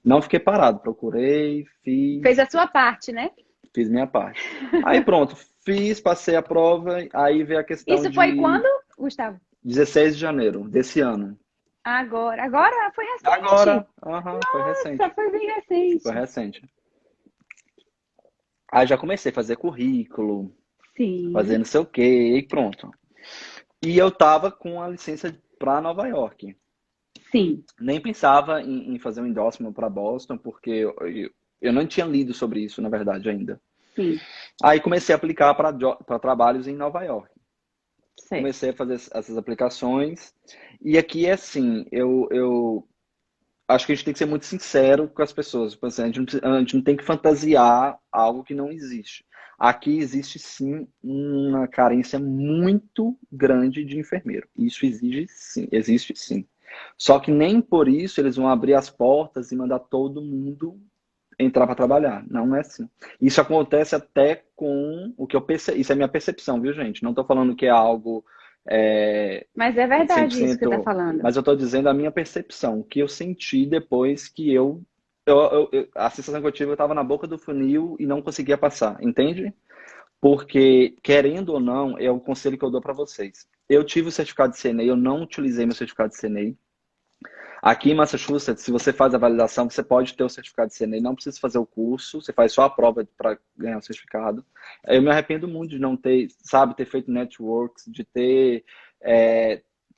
Não fiquei parado, procurei, Fez fiz, a sua parte, né? fiz minha parte. Aí pronto, fiz, passei a prova, aí veio a questão Isso foi de quando, Gustavo? 16 de janeiro desse ano. Agora. Agora foi recente. Agora, aham, foi Nossa, recente. foi bem Foi recente. recente. Aí já comecei a fazer currículo, fazer Sim. não sei o quê, e pronto. E eu tava com a licença para Nova York. Sim. Nem pensava em fazer um endorsement para Boston, porque eu não tinha lido sobre isso, na verdade, ainda. Sim. Aí comecei a aplicar para trabalhos em Nova York. Certo. Comecei a fazer essas aplicações. E aqui é assim, eu acho que a gente tem que ser muito sincero com as pessoas. Tipo assim, a gente não tem que fantasiar algo que não existe. Aqui existe sim uma carência muito grande de enfermeiro. Isso exige sim, existe sim. Só que nem por isso eles vão abrir as portas e mandar todo mundo entrar para trabalhar. Não é assim. Isso acontece até com o que eu percebo. Isso é minha percepção, viu, gente? Não estou falando que é algo Mas é verdade isso que você está 100%, falando. mas eu estou dizendo a minha percepção, o que eu senti depois que a sensação que eu tive, eu estava na boca do funil e não conseguia passar, entende? Porque, querendo ou não, é o conselho que eu dou para vocês. Eu tive o certificado de CNA, eu não utilizei meu certificado de CNA. Aqui em Massachusetts, se você faz a validação, você pode ter o certificado de CNA, não precisa fazer o curso, você faz só a prova para ganhar o certificado. Eu me arrependo muito de não ter, sabe, ter feito networks, de ter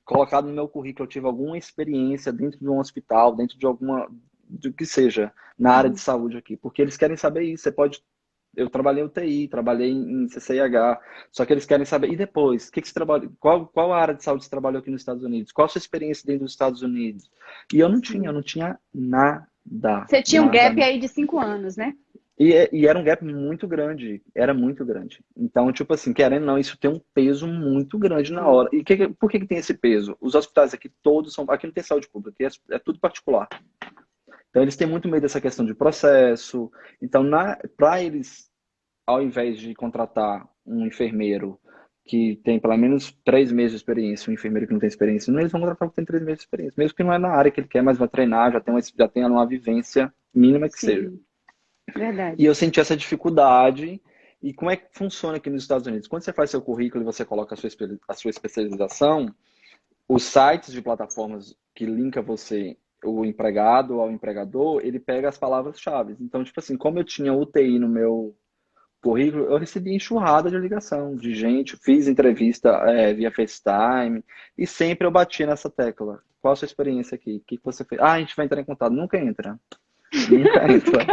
colocado no meu currículo, eu tive alguma experiência dentro de um hospital, dentro de do que seja, na área de Uhum. saúde aqui, porque eles querem saber isso. Você pode eu trabalhei em UTI, trabalhei em CCIH, só que eles querem saber, e depois, o que você trabalha, qual área de saúde você trabalhou aqui nos Estados Unidos? Qual a sua experiência dentro dos Estados Unidos? E eu Sim. não tinha nada, Você tinha um nada. gap aí de 5 anos, né? E era um gap muito grande, era muito grande. Então, tipo assim, querendo ou não, isso tem um peso muito grande na Sim. hora. E por que tem esse peso? Os hospitais aqui todos são, aqui não tem saúde pública, aqui é tudo particular. Então, eles têm muito medo dessa questão de processo. Então, para eles, ao invés de contratar um enfermeiro que tem pelo menos 3 meses de experiência, um enfermeiro que não tem experiência, não, eles vão contratar um que tem 3 meses de experiência. Mesmo que não é na área que ele quer, mas vai treinar, já tem uma vivência mínima que seja. Sim, E verdade. eu senti essa dificuldade. E como é que funciona aqui nos Estados Unidos? Quando você faz seu currículo e você coloca a sua especialização, os sites de plataformas que linka você, o empregado ao empregador, ele pega as palavras-chave. Então, tipo assim, como eu tinha UTI no meu currículo, eu recebi enxurrada de ligação de gente, fiz entrevista via FaceTime e sempre eu bati nessa tecla. Qual a sua experiência aqui? O que que você fez? Ah, a gente vai entrar em contato. Nunca entra. Nunca entra.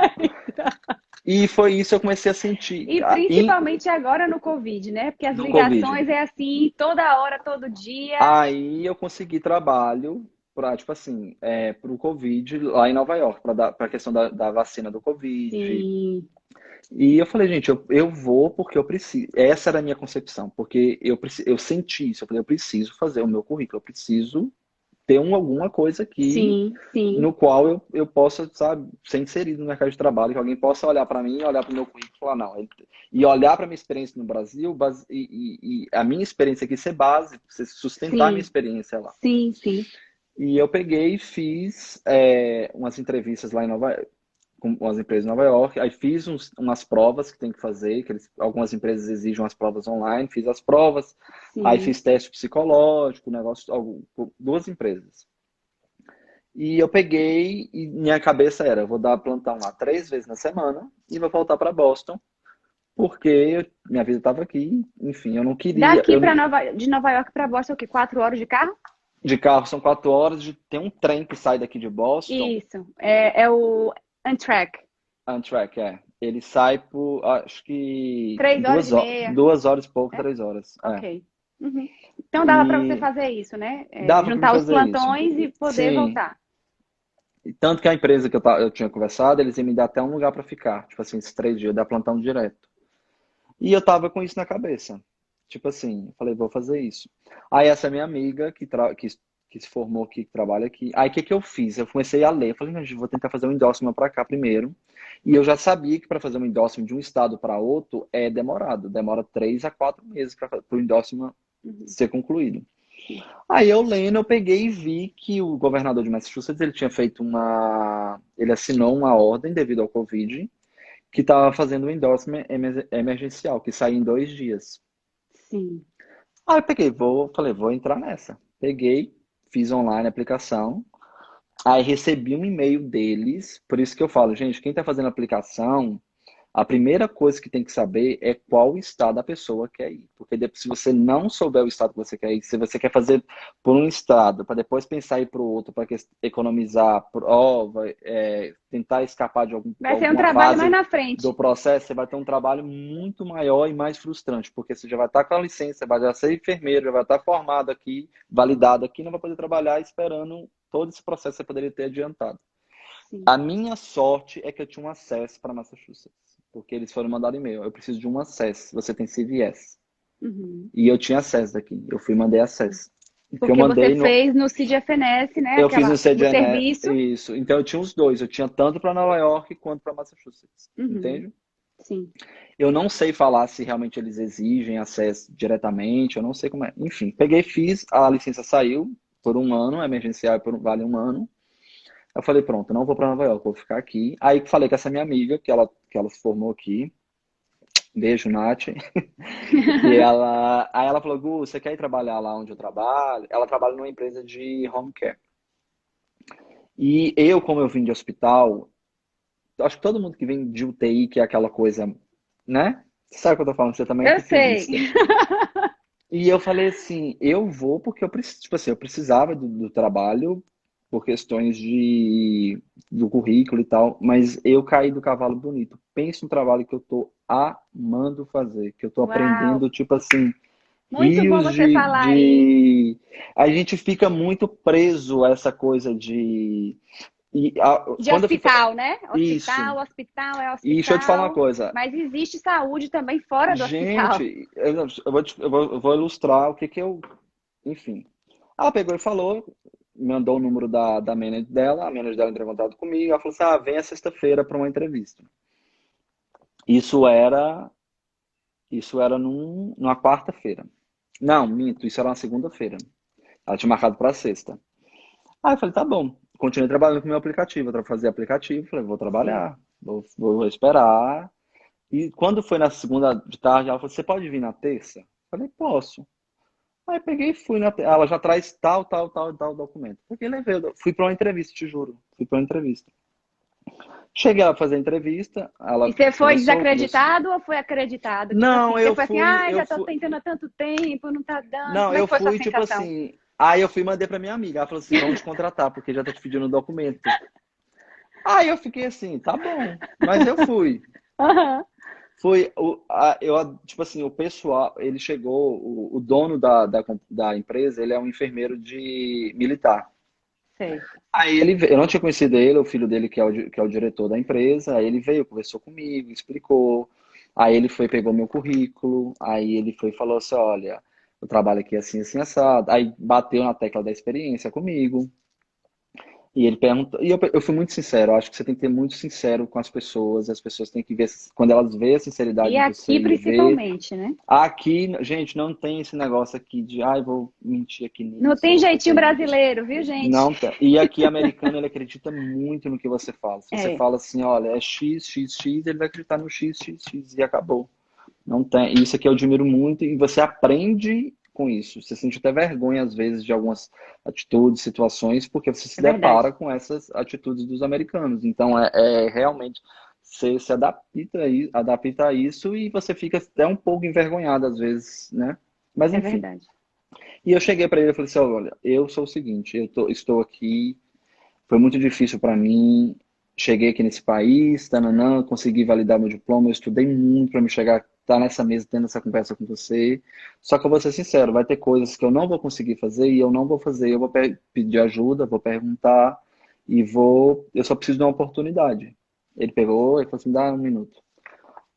E foi isso que eu comecei a sentir. E principalmente agora no Covid, né? Porque as No Covid. ligações é assim, toda hora, todo dia. Aí eu consegui trabalho para, tipo assim, para o Covid lá em Nova York, para a questão da vacina do Covid. Sim, E eu falei, gente, eu vou porque eu preciso. Essa era a minha concepção, porque eu senti isso. Eu falei, eu preciso fazer o meu currículo, eu preciso ter alguma coisa aqui sim, sim, no qual eu possa, sabe, ser inserido no mercado de trabalho, que alguém possa olhar para mim, olhar para o meu currículo e falar, não, e olhar para a minha experiência no Brasil e a minha experiência aqui ser base, sustentar a minha sim, experiência lá. sim, sim. E eu peguei e fiz umas entrevistas lá em com as empresas de Nova York, aí fiz umas provas que tem que fazer, algumas empresas exigem as provas online, fiz as provas, aí Sim. fiz teste psicológico, duas empresas. E eu peguei e minha cabeça era, eu vou dar plantão lá 3 vezes na semana e vou voltar para Boston, porque minha vida estava aqui, enfim, eu não queria, Daqui para de Nova York para Boston, é o quê? 4 horas de carro? de carro são 4 horas, tem um trem que sai daqui de Boston, Isso. É o Amtrak. Amtrak, ele sai por, acho que 3 horas e meia. 2 horas e pouco, É? 3 horas, Ok. Uhum. Então dava para você E fazer isso, né? dava para me Juntar os fazer isso. plantões e poder Sim, voltar. e tanto que a empresa que eu tinha conversado, eles iam me dar até um lugar para ficar, tipo assim, esses 3 dias, dar plantão direto. E eu tava com isso na cabeça. Tipo assim, eu falei, vou fazer isso. Aí essa minha amiga que se formou aqui, que trabalha aqui. Aí o que que eu fiz? Eu comecei a ler. Eu falei, gente, vou tentar fazer um endorsement para cá primeiro. E eu já sabia que para fazer um endorsement de um estado para outro é demorado. Demora 3 a 4 meses para o endorsement Uhum. ser concluído. Sim. Aí eu lendo, eu peguei e vi que o governador de Massachusetts, ele tinha feito ele assinou uma ordem devido ao Covid, que estava fazendo um endorsement emergencial, que sai em 2 dias. Sim. Aí eu peguei, falei, vou entrar nessa. Peguei, fiz online a aplicação, aí recebi um e-mail deles, por isso que eu falo, gente, quem está fazendo a aplicação, a primeira coisa que tem que saber é qual estado a pessoa quer ir. Porque se você não souber o estado que você quer ir, se você quer fazer por um estado, para depois pensar em ir para o outro, para economizar prova, tentar escapar de Vai ser um alguma trabalho mais fase na do frente. processo, você vai ter um trabalho muito maior e mais frustrante, porque você já vai estar com a licença, vai já ser enfermeiro, já vai estar formado aqui, validado aqui, não vai poder trabalhar esperando todo esse processo que você poderia ter adiantado. Sim. A minha sorte é que eu tinha um acesso para Massachusetts, porque eles foram mandar e-mail. Eu preciso de um acesso. Você tem CVS. Uhum. E eu tinha acesso daqui. Eu fui e mandei acesso. Porque eu Porque você mandei no. fez no CID-FNS, né? Eu fiz no O CDNE, serviço. isso. Então eu tinha os dois. Eu tinha tanto para Nova York quanto para Massachusetts. Uhum. Entende? Sim. Eu não sei falar se realmente eles exigem acesso diretamente. Eu não sei como é. Enfim, peguei, fiz. A licença saiu por um ano, emergencial vale um ano. Eu falei, pronto, não vou para Nova York, vou ficar aqui. Aí falei com essa minha amiga, que ela se formou aqui. Beijo, Nath. Aí ela falou, Gu, você quer ir trabalhar lá onde eu trabalho? Ela trabalha numa empresa de home care. E eu, como eu vim de hospital, acho que todo mundo que vem de UTI, que é aquela coisa, né? Você sabe o que eu tô falando, você também é Eu sei. tecnista. E eu falei assim, eu vou porque eu preciso, tipo assim, eu precisava do trabalho por questões do currículo e tal, mas eu caí do cavalo bonito. Penso no trabalho que eu tô amando fazer, que eu tô Uau. aprendendo, tipo assim, Muito bom rios você falar isso. A gente fica muito preso a essa coisa de... De Quando eu fui... hospital, né? Isso. Hospital, hospital é E deixa eu te falar uma hospital. coisa. Mas existe saúde também fora do hospital. Gente, eu vou ilustrar o que que eu... Enfim. Ela pegou e falou. mandou o número da manager dela, a manager dela entrou em contato comigo, ela falou assim, venha sexta-feira para uma entrevista. Isso era, isso era numa quarta-feira. Não, minto, isso era uma segunda-feira. Ela tinha marcado para sexta. Aí eu falei, tá bom. Continuei trabalhando com o meu aplicativo, eu fazia aplicativo, falei, vou Sim. trabalhar, vou esperar. E quando foi na segunda de tarde, ela falou, você pode vir na terça? Eu falei, posso. Aí peguei e fui ela já traz tal documento. Peguei e levei, fui para uma entrevista, te juro. Fui para uma entrevista. Cheguei lá pra fazer a entrevista, E ela você foi começou, desacreditado ou foi acreditado? Tipo não, assim, você eu foi assim, fui, já tô tentando há tanto tempo, não tá dando. não, Como é eu que foi sua fui tipo sensação? assim, aí eu fui e mandei pra minha amiga, ela falou assim, vamos te contratar, porque já tá te pedindo o documento. Aí eu fiquei assim, tá bom, mas eu fui. Aham, Tipo assim, o pessoal, ele chegou, o dono da empresa, ele é um enfermeiro de militar. sei. Aí eu não tinha conhecido ele, o filho dele que é o diretor da empresa, aí ele veio, conversou comigo, explicou, aí ele foi, pegou meu currículo, aí ele foi e falou assim, olha, eu trabalho aqui assim, assim, assado, aí bateu na tecla da experiência comigo, e ele perguntou, e eu fui muito sincero, eu acho que você tem que ter muito sincero com as pessoas têm que ver, quando elas veem a sinceridade E em você aqui e vê. principalmente, né? Aqui, gente, não tem esse negócio aqui de, vou mentir aqui Não nisso, tem vou jeitinho fazer isso. brasileiro, viu, gente? Não tem. E aqui, americano, ele acredita muito no que você fala. Se você É, fala assim, olha, é X, X, X, ele vai acreditar no X, X, X e acabou. Não tem. Isso aqui eu admiro muito e você aprende com isso. Você sente até vergonha, às vezes, de algumas atitudes, situações, porque você se é verdade. depara com essas atitudes dos americanos. Então, é realmente, você se adapta a isso e você fica até um pouco envergonhado, às vezes, né? Mas, É enfim. verdade. E eu cheguei para ele e falei assim, olha, eu sou o seguinte, estou aqui, foi muito difícil para mim. Cheguei aqui nesse país, tananã, consegui validar meu diploma. Eu estudei muito para me chegar, estar nessa mesa, tendo essa conversa com você. Só que eu vou ser sincero, vai ter coisas que eu não vou conseguir fazer e eu não vou fazer. Eu vou pedir ajuda, vou perguntar e vou. Eu só preciso de uma oportunidade. Ele pegou e falou assim: dá um minuto.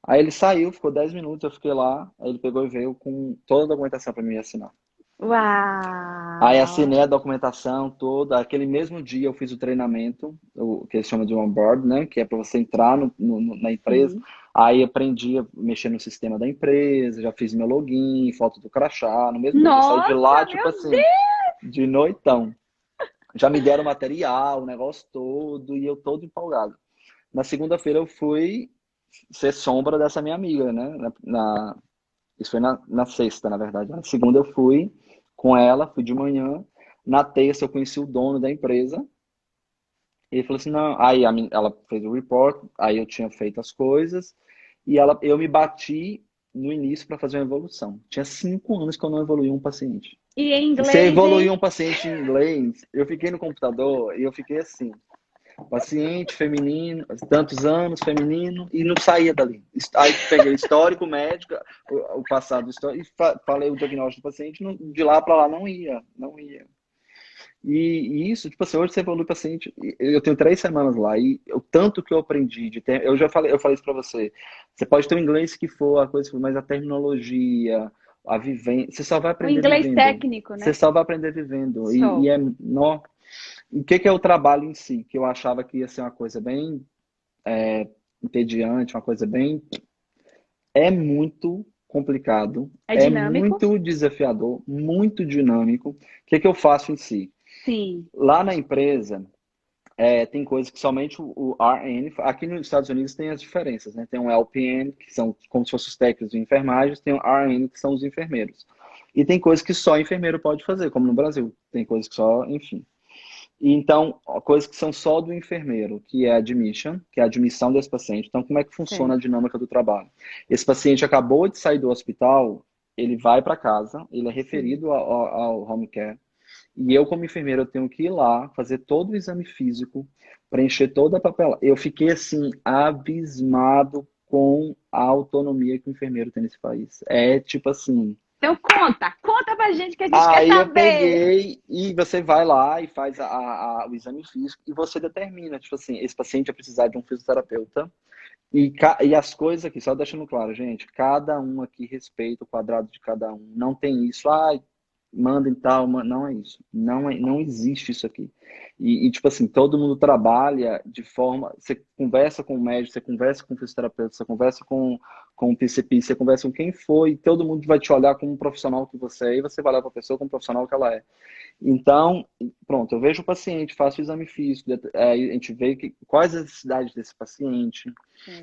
Aí ele saiu, ficou 10 minutos, eu fiquei lá. Aí ele pegou e veio com toda a documentação para mim assinar. Aí Uau! assinei a documentação toda. Aquele mesmo dia eu fiz o treinamento, o que eles chamam de onboard, né? Que é para você entrar na empresa. Sim. Aí aprendi a mexer no sistema da empresa, já fiz meu login, foto do crachá, no mesmo dia. Saí de lá, Nossa, tipo meu assim, Deus! de noitão. Já me deram material, o negócio todo, e eu todo empolgado. Na segunda-feira eu fui ser sombra dessa minha amiga, né? Isso foi na sexta, na verdade. Na segunda eu fui com ela, fui de manhã. Na terça eu conheci o dono da empresa. Ele falou assim, não. Aí ela fez o report, aí eu tinha feito as coisas. E eu me bati no início para fazer uma evolução. Tinha 5 anos que eu não evoluía um paciente. E em E se inglês, evoluir hein? um paciente em inglês, eu fiquei no computador e eu fiquei assim. Paciente feminino, tantos anos, feminino, e não saía dali. Aí peguei histórico médico, o passado histórico, e falei o diagnóstico do paciente, de lá para lá não ia, não ia. E isso, tipo assim, hoje você evolui o paciente, eu tenho 3 semanas lá, e o tanto que eu aprendi de ter, eu falei isso para você, você pode ter o inglês que for, a coisa que for, mas a terminologia, a vivência, você só vai O aprender inglês vivendo. técnico, Você né? só vai aprender vivendo. E Só. nó, o que é o trabalho em si? Que eu achava que ia ser uma coisa bem entediante, uma coisa bem. É muito complicado, É é dinâmico? muito desafiador, muito dinâmico. O que eu faço em si? Sim. Lá na empresa, tem coisas que somente o RN. Aqui nos Estados Unidos tem as diferenças, né? Tem um LPN, que são como se fossem os técnicos de enfermagem, tem o RN, que são os enfermeiros. E tem coisas que só enfermeiro pode fazer, como no Brasil. Tem coisas que só, enfim. E então, coisas que são só do enfermeiro, que é a admission, que é a admissão desse paciente. Então, como é que funciona Sei. a dinâmica do trabalho? Esse paciente acabou de sair do hospital, ele vai para casa, ele é Sim. referido ao home care, e eu, como enfermeiro, eu tenho que ir lá, fazer todo o exame físico, preencher toda a papelada. Eu fiquei, assim, abismado com a autonomia que o enfermeiro tem nesse país. É tipo assim, Então conta pra gente que a gente quer aí eu saber. peguei e você vai lá e faz o exame físico e você determina, tipo assim, esse paciente vai precisar de um fisioterapeuta e as coisas aqui, só deixando claro, gente, cada um aqui respeita o quadrado de cada um. Não tem isso, mandem tal, não é isso. Não existe isso aqui. Tipo assim, todo mundo trabalha de forma. Você conversa com o médico, você conversa com o fisioterapeuta, você conversa com o PCP, você conversa com quem for, e todo mundo vai te olhar como um profissional que você é, e você vai olhar para a pessoa como um profissional que ela é. Então, pronto, eu vejo o paciente, faço o exame físico, a gente vê quais as necessidades desse paciente,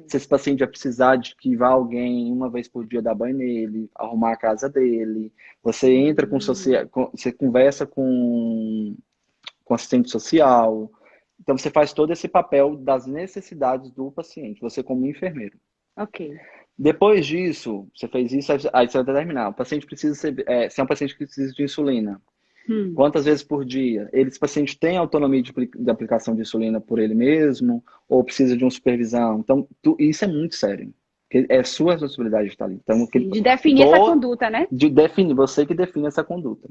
se esse paciente vai precisar de que vá alguém uma vez por dia dar banho nele, arrumar a casa dele, você entra você conversa com assistente social, então você faz todo esse papel das necessidades do paciente, você como enfermeiro. Ok. Depois disso, você fez isso, aí você vai determinar, o paciente precisa se é um paciente que precisa de insulina, quantas vezes por dia? Esse paciente tem autonomia de aplicação de insulina por ele mesmo ou precisa de uma supervisão? Então, isso é muito sério. Porque é sua responsabilidade de estar ali. Então, Sim, de definir essa conduta, né? Você que define essa conduta.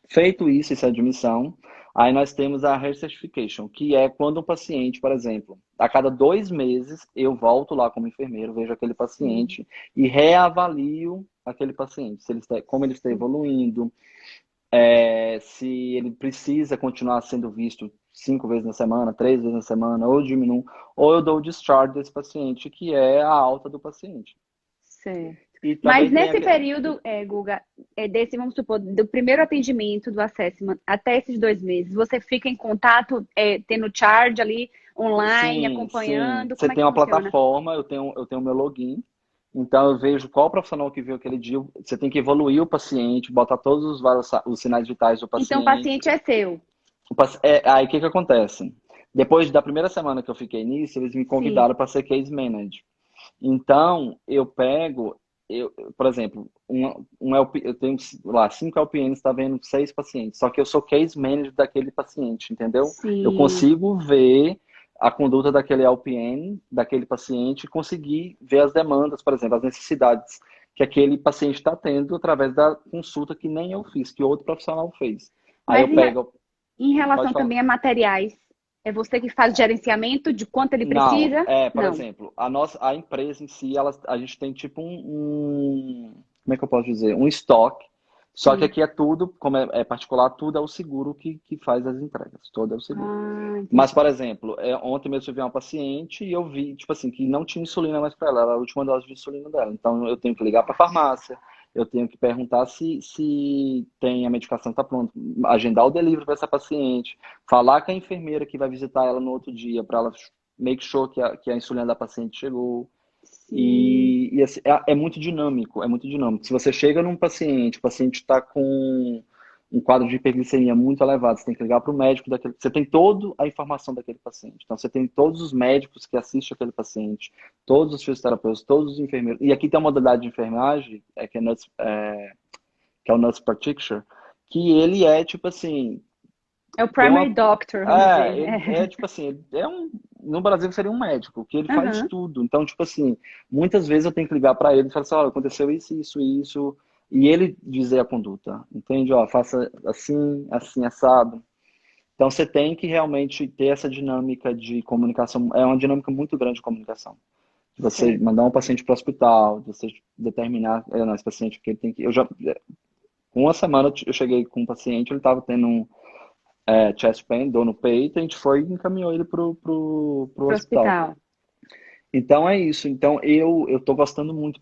Feito isso, essa admissão, aí nós temos a recertification, que é quando um paciente, por exemplo, a cada 2 meses, eu volto lá como enfermeiro, vejo aquele paciente e reavalio aquele paciente, como ele está evoluindo, se ele precisa continuar sendo visto 5 vezes na semana, 3 vezes na semana, ou diminui, ou eu dou o discharge desse paciente, que é a alta do paciente. Certo. E Mas também tem nesse período, Guga, vamos supor, do primeiro atendimento do assessment até esses 2 meses, você fica em contato, tendo charge ali online, acompanhando? Você Como é tem que uma funciona? plataforma, eu tenho meu login, então eu vejo qual profissional que viu aquele dia, você tem que evoluir o paciente, botar todos os sinais vitais do Então, o paciente. paciente é seu. Aí o que acontece? Depois da primeira semana que eu fiquei nisso, eles me Sim, convidaram para ser case manager. Então, por exemplo, eu tenho lá 5 LPNs, está vendo 6 pacientes, só que eu sou case manager daquele paciente, entendeu? Eu sim. consigo ver a conduta daquele LPN, daquele paciente, e conseguir ver as demandas, por exemplo, as necessidades que aquele paciente está tendo através da consulta que nem eu fiz, que outro profissional fez. Aí Mas eu pego, em pode relação falar. também a materiais, é você que faz o gerenciamento de quanto ele Não, precisa? por Não. exemplo, a empresa em si, a gente tem tipo como é que eu posso dizer? Um estoque. Só que Sim. aqui é tudo, como é particular, tudo é o seguro que faz as entregas. Todo é o seguro. Ah, Mas, entendi. por exemplo, ontem mesmo eu vi uma paciente e eu vi, tipo assim, que não tinha insulina mais para ela, era a última dose de insulina dela. Então eu tenho que ligar para a farmácia, eu tenho que perguntar se tem a medicação está pronta, agendar o delivery para essa paciente, falar com a enfermeira que vai visitar ela no outro dia para ela make sure que a insulina da paciente chegou. Sim. Assim, é muito dinâmico, é muito dinâmico. Se você chega num paciente, o paciente está com um quadro de hiperglicemia muito elevado, você tem que ligar para o médico daquele. Você tem toda a informação daquele paciente. Então, você tem todos os médicos que assistem aquele paciente, todos os fisioterapeutas, todos os enfermeiros. E aqui tem uma modalidade de enfermagem, que é o Nurse Practitioner, que ele é tipo assim, É o tem primary doctor, vamos dizer. ele é tipo assim, no Brasil seria um médico, que ele faz Aham. tudo. Então, tipo assim, muitas vezes eu tenho que ligar para ele e falar assim, olha, aconteceu isso, e ele dizer a conduta, entende? Ó, faça assim, assim, assado. Então, você tem que realmente ter essa dinâmica de comunicação, é uma dinâmica muito grande de comunicação. De você Certo. mandar um paciente para o hospital, de você determinar, não, esse paciente que ele tem que... Com uma semana eu cheguei com um paciente, ele estava tendo chest pain, dor no peito, a gente foi e encaminhou ele pro Pro hospital. hospital. Então é isso. Então eu tô gostando muito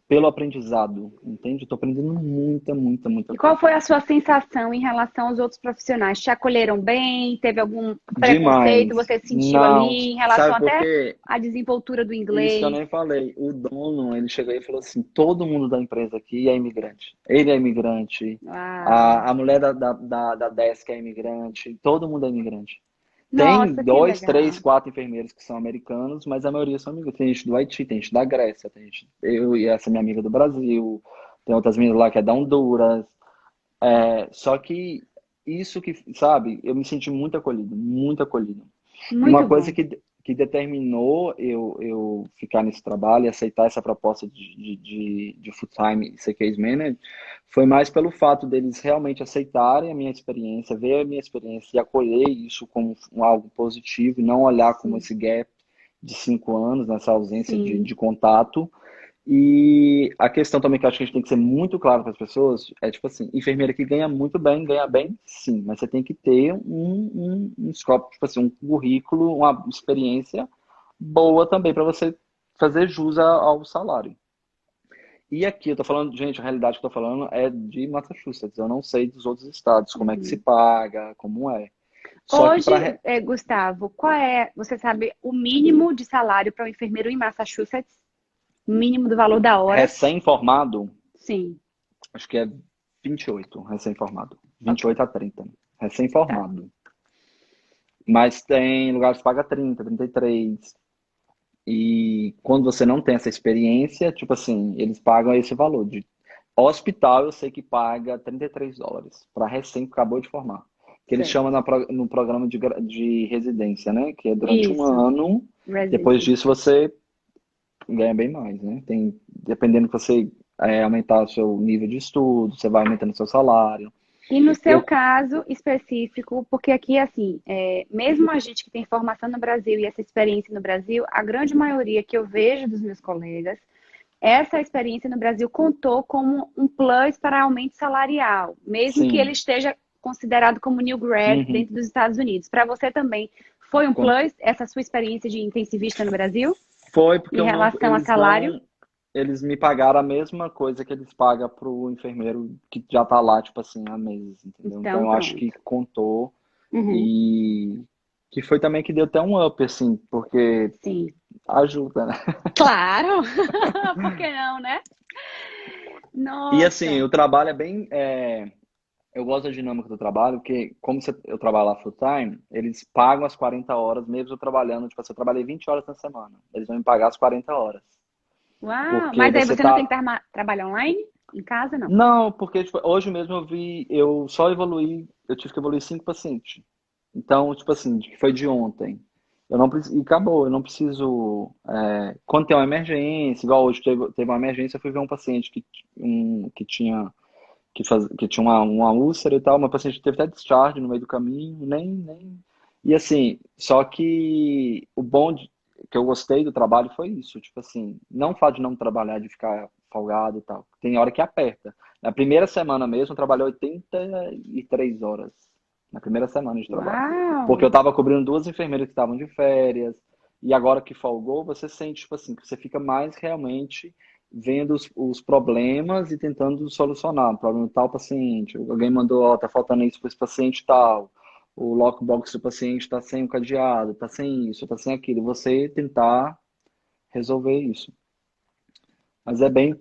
pelo aprendizado, entende? Eu tô aprendendo muita E qual coisa. foi a sua sensação em relação aos outros profissionais? Te acolheram bem? Teve algum preconceito Demais. você sentiu Não, ali em relação sabe por até quê? à desenvoltura do Isso que eu inglês? nem falei. O dono, ele chegou aí e falou assim, todo mundo da empresa aqui é imigrante. Ele é imigrante, Uau! a mulher da desk é imigrante, todo mundo é imigrante. Tem Nossa, que 2, 3, legal! 4 enfermeiros que são americanos, mas a maioria são amigos. Tem gente do Haiti, tem gente da Grécia, tem gente, eu e essa minha amiga do Brasil, tem outras meninas lá que é da Honduras. Só que isso que, sabe, eu me senti muito acolhido, muito acolhido. E uma Muito coisa bom. que determinou eu ficar nesse trabalho e aceitar essa proposta de full-time ser case manager foi mais pelo fato deles realmente aceitarem a minha experiência, ver a minha experiência e acolher isso como algo positivo e não olhar como Sim, esse gap de 5 anos, nessa ausência sim. de contato. E a questão também que eu acho que a gente tem que ser muito claro para as pessoas é tipo assim, enfermeira que ganha muito bem, ganha bem, sim, mas você tem que ter um scope, tipo assim, um currículo, uma experiência boa também para você fazer jus ao salário. E aqui eu tô falando, gente, a realidade que eu tô falando é de Massachusetts. Eu não sei dos outros estados, como é que se Uhum. paga, como é. Só que Hoje, Gustavo, qual é, você sabe, o mínimo de salário para um enfermeiro em Massachusetts? O mínimo do valor da hora? recém-formado, Sim, acho que é 28, recém-formado. ok, 28 a 30, tá. recém-formado. Mas tem lugares que paga 30, 33. E quando você não tem essa experiência, tipo assim, eles pagam esse valor. De hospital, eu sei que paga US$ 33 para recém que acabou de formar. Que eles chamam Certo. no programa de residência, né? Que é durante um Isso, ano. Depois residency. disso, você ganha bem mais, né? Tem, dependendo que você aumentar o seu nível de estudo, você vai aumentando o seu salário. E no seu Eu, caso específico, porque aqui, assim, mesmo a gente que tem formação no Brasil e essa experiência no Brasil, a grande maioria que eu vejo dos meus colegas, essa experiência no Brasil contou como um plus para aumento salarial, mesmo que ele sim, esteja considerado como new grad uhum. dentro dos Estados Unidos. Para você também foi um plus essa sua experiência de intensivista no Brasil Foi porque em eu não, relação a salário? eles me pagaram a mesma coisa que eles pagam pro enfermeiro que já tá lá, tipo assim, há meses, entendeu? Então Então, eu acho pronto. que contou Uhum, e que foi também que deu até um up, assim, porque sim. ajuda, né? Claro! Por que não, né? E assim, Nossa! o trabalho é bem, eu gosto da dinâmica do trabalho, porque como eu trabalho lá full time, eles pagam as 40 horas, mesmo eu trabalhando, tipo assim, eu trabalhei 20 horas na semana, eles vão me pagar as 40 horas. Uau! Porque Mas aí você você não tem tá. que trabalhar online? Em casa, não? Não, porque tipo, hoje mesmo eu só evoluí, eu tive que evoluir 5 pacientes. Então, tipo assim, que foi de ontem. Eu não preciso, e acabou, eu não preciso. Quando tem uma emergência, igual hoje teve uma emergência, eu fui ver um paciente que tinha, que tinha uma úlcera e tal, uma paciente teve até discharge no meio do caminho, nem. E assim, só que que eu gostei do trabalho foi isso, tipo assim, não o fato de não trabalhar, de ficar folgado e tal. Tem hora que aperta. Na primeira semana mesmo, eu trabalhei 83 horas. Na primeira semana de trabalho. Porque eu Uau! tava cobrindo duas enfermeiras que estavam de férias, e agora que folgou, você sente, tipo assim, que você fica mais realmente vendo os problemas e tentando solucionar. O problema de tal paciente, alguém mandou, ó, tá faltando isso para esse paciente tal, o lockbox do paciente está sem o cadeado, está sem isso, está sem aquilo. Você tentar resolver isso. Mas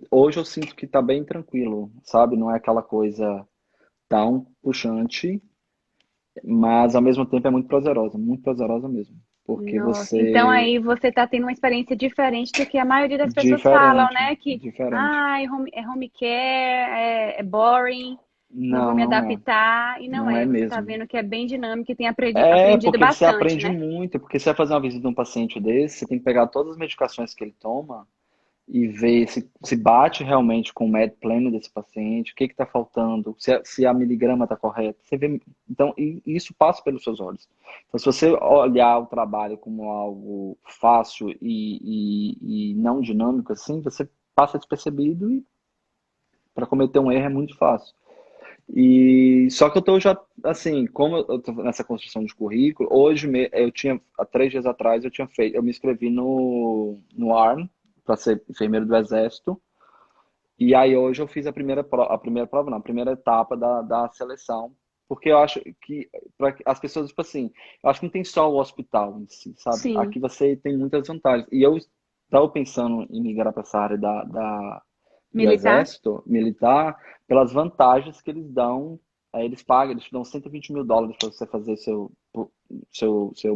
hoje eu sinto que tá bem tranquilo, sabe? Não é aquela coisa tão puxante, mas ao mesmo tempo é muito prazerosa mesmo. Porque Nossa, então você aí você está tendo uma experiência diferente do que a maioria das pessoas falam, diferente, né? Que, diferente. é home care, é boring, não vou Não, me não é. adaptar. E não Não é é, você está mesmo. vendo que é bem dinâmico e tem aprendido Porque você bastante, aprende né? muito, porque você vai fazer uma visita de um paciente desse, você tem que pegar todas as medicações que ele toma e ver se bate realmente com o med plan desse paciente, o que está faltando, se a miligrama está correta. Você vê, então, e isso passa pelos seus olhos. Então, se você olhar o trabalho como algo fácil e não dinâmico assim, você passa despercebido e para cometer um erro é muito fácil. E só que eu tô já assim, como eu tô nessa construção de currículo, eu tinha há 3 dias atrás eu me inscrevi no ARM para ser enfermeiro do Exército. E aí hoje eu fiz a primeira prova, não, a primeira etapa da seleção, porque eu acho que para as pessoas, tipo assim, eu acho que não tem só o hospital em si, sabe? Sim, Aqui você tem muitas vantagens. E eu estava pensando em migrar para essa área do militar? exército militar pelas vantagens que eles dão. Eles pagam, eles te dão US$ 120 mil para você fazer seu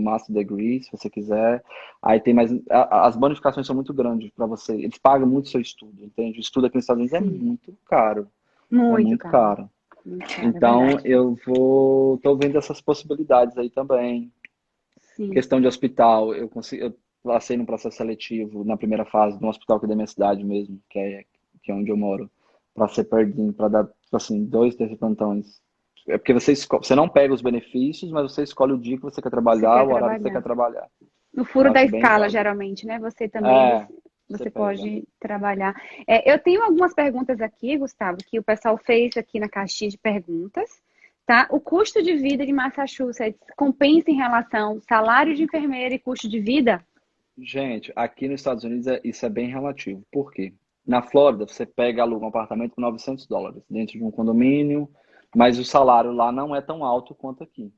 master degree, se você quiser. Aí tem mais. As bonificações são muito grandes para você. Eles pagam muito seu estudo, entende? O estudo aqui nos Estados Unidos é Sim, muito caro. É muito muito caro, caro. muito caro, é Então verdade. tô vendo essas possibilidades aí também. Sim, Questão de hospital, eu passei no processo seletivo na primeira fase, no hospital aqui da minha cidade mesmo, que é onde eu moro, para ser perdido, para dar, tipo assim, 2, 3 plantões. É porque você não pega os benefícios, mas você escolhe o dia que você quer você trabalhar, quer o horário que você quer trabalhar. trabalhar. No Eu furo da acho bem escala, válido. geralmente, né? Você também, É, você. você pega. pode trabalhar. Eu tenho algumas perguntas aqui, Gustavo, que o pessoal fez aqui na caixinha de perguntas, tá? O custo de vida de Massachusetts compensa em relação ao salário de enfermeira e custo de vida? Gente, aqui nos Estados Unidos isso é bem relativo. Por quê? Na Flórida, você pega e aluga um apartamento por $900 dentro de um condomínio, mas o salário lá não é tão alto quanto aqui.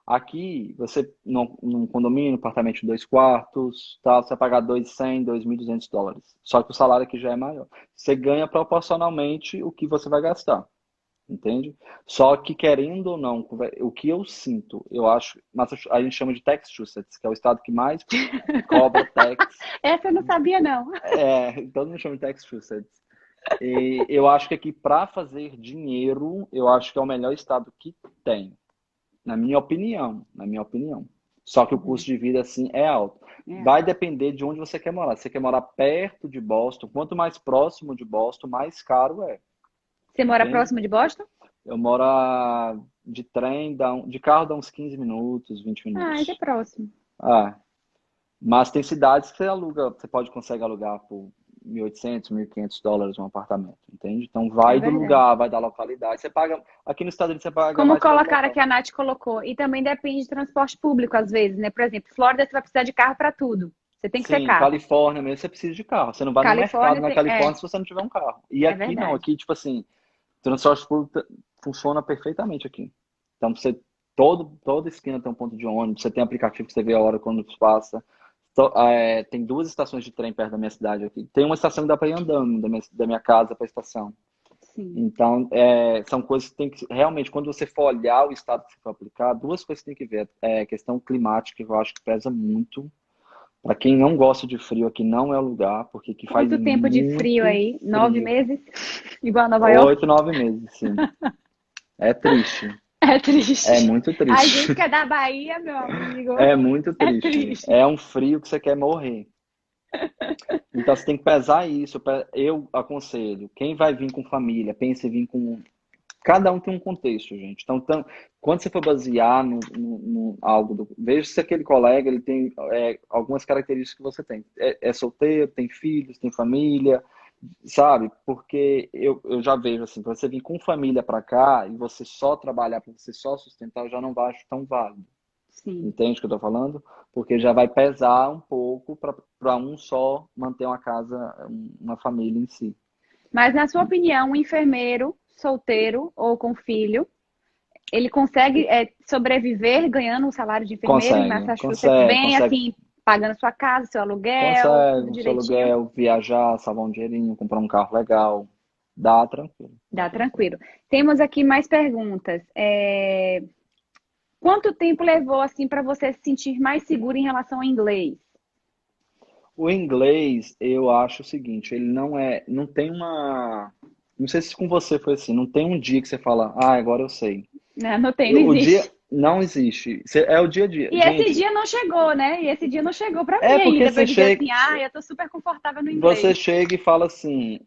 Aqui, você, num condomínio, apartamento de 2 quartos, tá, você vai pagar 2.100, $2.200. Só que o salário aqui já é maior. Você ganha proporcionalmente o que você vai gastar. Entende? Só que, querendo ou não, o que eu sinto, eu acho, a gente chama de Massachusetts, que é o estado que mais cobra tax. Essa eu não sabia, não. Todo mundo chama de Massachusetts. E eu acho que aqui, para fazer dinheiro, eu acho que é o melhor estado que tem, na minha opinião, Só que o custo de vida, assim, é alto. Vai depender de onde você quer morar. Se você quer morar perto de Boston, quanto mais próximo de Boston, mais caro é. Você mora Entende? próximo de Boston? Eu moro de trem, de carro dá uns 15 minutos, 20 Ah, isso é minutos. próximo. Mas tem cidades que você consegue alugar por $1.800, $1.500 um apartamento, entende? Então É vai do verdade. lugar, vai da localidade. Você paga, aqui nos Estados Unidos você paga Como mais pelo colocaram local. que a Nath colocou. E também depende de transporte público, às vezes, né? Por exemplo, Flórida, você vai precisar de carro para tudo. Você tem que ter Sim, carro. Califórnia mesmo você precisa de carro. Você não vai no mercado Califórnia na tem. Califórnia se você não tiver um carro. E É aqui não, verdade. aqui, tipo assim, transporte público funciona perfeitamente aqui. Então, toda esquina tem um ponto de ônibus, você tem aplicativo que você vê a hora quando passa. Tem 2 estações de trem perto da minha cidade aqui. Tem uma estação que dá para ir andando da minha casa para a estação. Sim. Então, são coisas que tem que... Realmente, quando você for olhar o estado que você for aplicar, 2 coisas que tem que ver. A questão climática, que eu acho que pesa muito. Para quem não gosta de frio, aqui não é o lugar, porque aqui faz Quanto tempo de frio muito aí? 9 frio. meses? Igual a Nova York? 8, 9 meses, sim. É triste. É É triste. muito A gente triste. que é da Bahia, meu amigo, É muito é triste. triste. É um frio que você quer morrer. Então você tem que pesar isso. Eu aconselho, quem vai vir com família, pense em vir com. Cada um tem um contexto, gente. Então, quando você for basear no algo, veja se aquele colega ele tem algumas características que você tem. É solteiro, tem filhos, tem família, sabe? Porque eu já vejo assim, para você vir com família para cá e você só trabalhar para você só sustentar, eu já não acho tão válido. Sim. Entende o que eu tô falando? Porque já vai pesar um pouco para um só manter uma casa, uma família em si. Mas, na sua opinião, um enfermeiro solteiro ou com filho, ele consegue sobreviver ganhando um salário de enfermeiro em Consegue, Massachusetts consegue, bem, consegue, assim, pagando sua casa, seu aluguel, consegue, tudo um seu direitinho? aluguel, viajar, salvar um dinheirinho, comprar um carro legal, dá tranquilo, dá Dá tranquilo. tranquilo. Temos aqui mais perguntas. Quanto tempo levou, assim, para você se sentir mais seguro em relação ao inglês? O inglês, eu acho o seguinte, ele não tem não sei se com você foi assim, não tem um dia que você fala, agora eu sei. Não tem, não O dia existe. não existe, é o dia a dia. E esse Gente, dia não chegou, né? E esse dia não chegou para mim porque ainda, para você eu dizer chega, assim, eu tô super confortável no você inglês. chega e fala assim,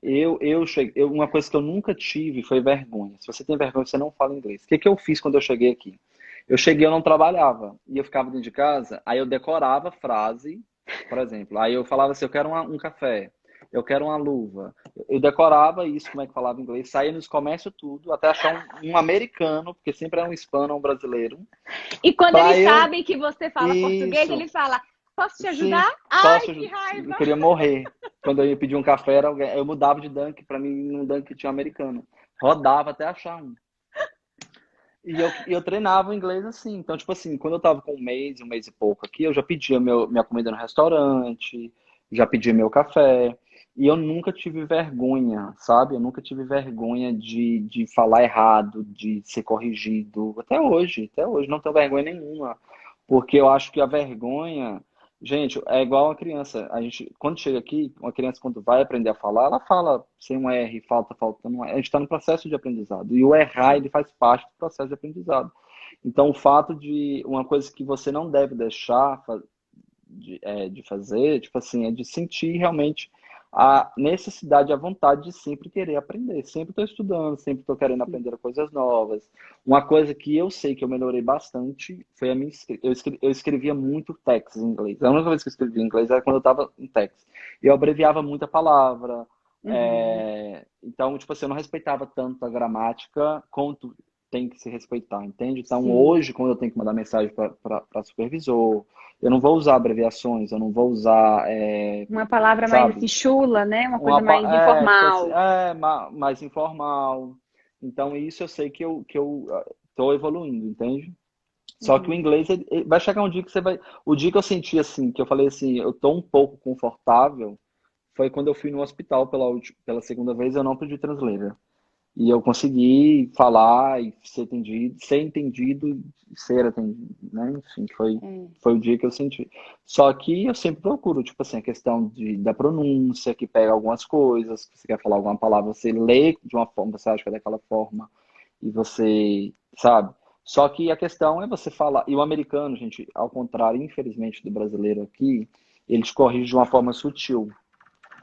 uma coisa que eu nunca tive foi vergonha. Se você tem vergonha, você não fala inglês. O que que eu fiz quando eu cheguei aqui? Eu não trabalhava, e eu ficava dentro de casa, aí eu decorava a frase, por exemplo, aí eu falava assim, eu quero um café, eu quero uma luva. Eu decorava isso, como é que falava inglês, saía nos comércios tudo, até achar um americano, porque sempre é um hispano ou um brasileiro, E quando pra eles eu, sabem que você fala português, isso, ele fala: Posso te sim, ajudar? Ai, que eu raiva! queria morrer. Quando eu ia pedir um café, eu mudava de Dunk, pra mim, num Dunk tinha um americano. Rodava até achar um. E eu treinava o inglês assim. Então, tipo assim, quando eu tava com um mês e pouco aqui, eu já pedia minha comida no restaurante, já pedia meu café. E eu nunca tive vergonha, sabe? Eu nunca tive vergonha de falar errado, de ser corrigido. Até hoje, não tenho vergonha nenhuma. Porque eu acho que a vergonha. Gente, é igual a criança. Quando chega aqui, uma criança, quando vai aprender a falar, ela fala sem um R, faltando um R. A gente está no processo de aprendizado. E o errar, ele faz parte do processo de aprendizado. Então, o fato de uma coisa que você não deve deixar de fazer, tipo assim, é de sentir realmente a necessidade, a vontade de sempre querer aprender. Sempre estou estudando, sempre estou querendo aprender coisas novas. Uma coisa que eu sei que eu melhorei bastante foi a minha escrita. Eu escrevia muito text em inglês. A única vez que eu escrevia em inglês era quando eu estava em text. Eu abreviava muita palavra. Uhum. Então, tipo assim, eu não respeitava tanto a gramática quanto tem que se respeitar, entende? Então, Sim. hoje, quando eu tenho que mandar mensagem para supervisor, eu não vou usar abreviações, eu não vou usar, Uma palavra mais sabe? assim, chula, né? Uma coisa mais Tipo assim, informal. mais informal. Então, isso eu sei que eu tô evoluindo, entende? Só que o Uhum. inglês, vai chegar um dia que você vai. O dia que eu senti assim, que eu falei assim, eu tô um pouco confortável, foi quando eu fui no hospital pela segunda vez, eu não pedi translator. E eu consegui falar e ser entendido e ser atendido, né? Enfim, É. foi o dia que eu senti. Só que eu sempre procuro, tipo assim, a questão da pronúncia, que pega algumas coisas, que você quer falar alguma palavra, você lê de uma forma, você acha que é daquela forma, e você, sabe? Só que a questão é você falar. E o americano, gente, ao contrário, infelizmente, do brasileiro aqui, ele te corrige de uma forma sutil.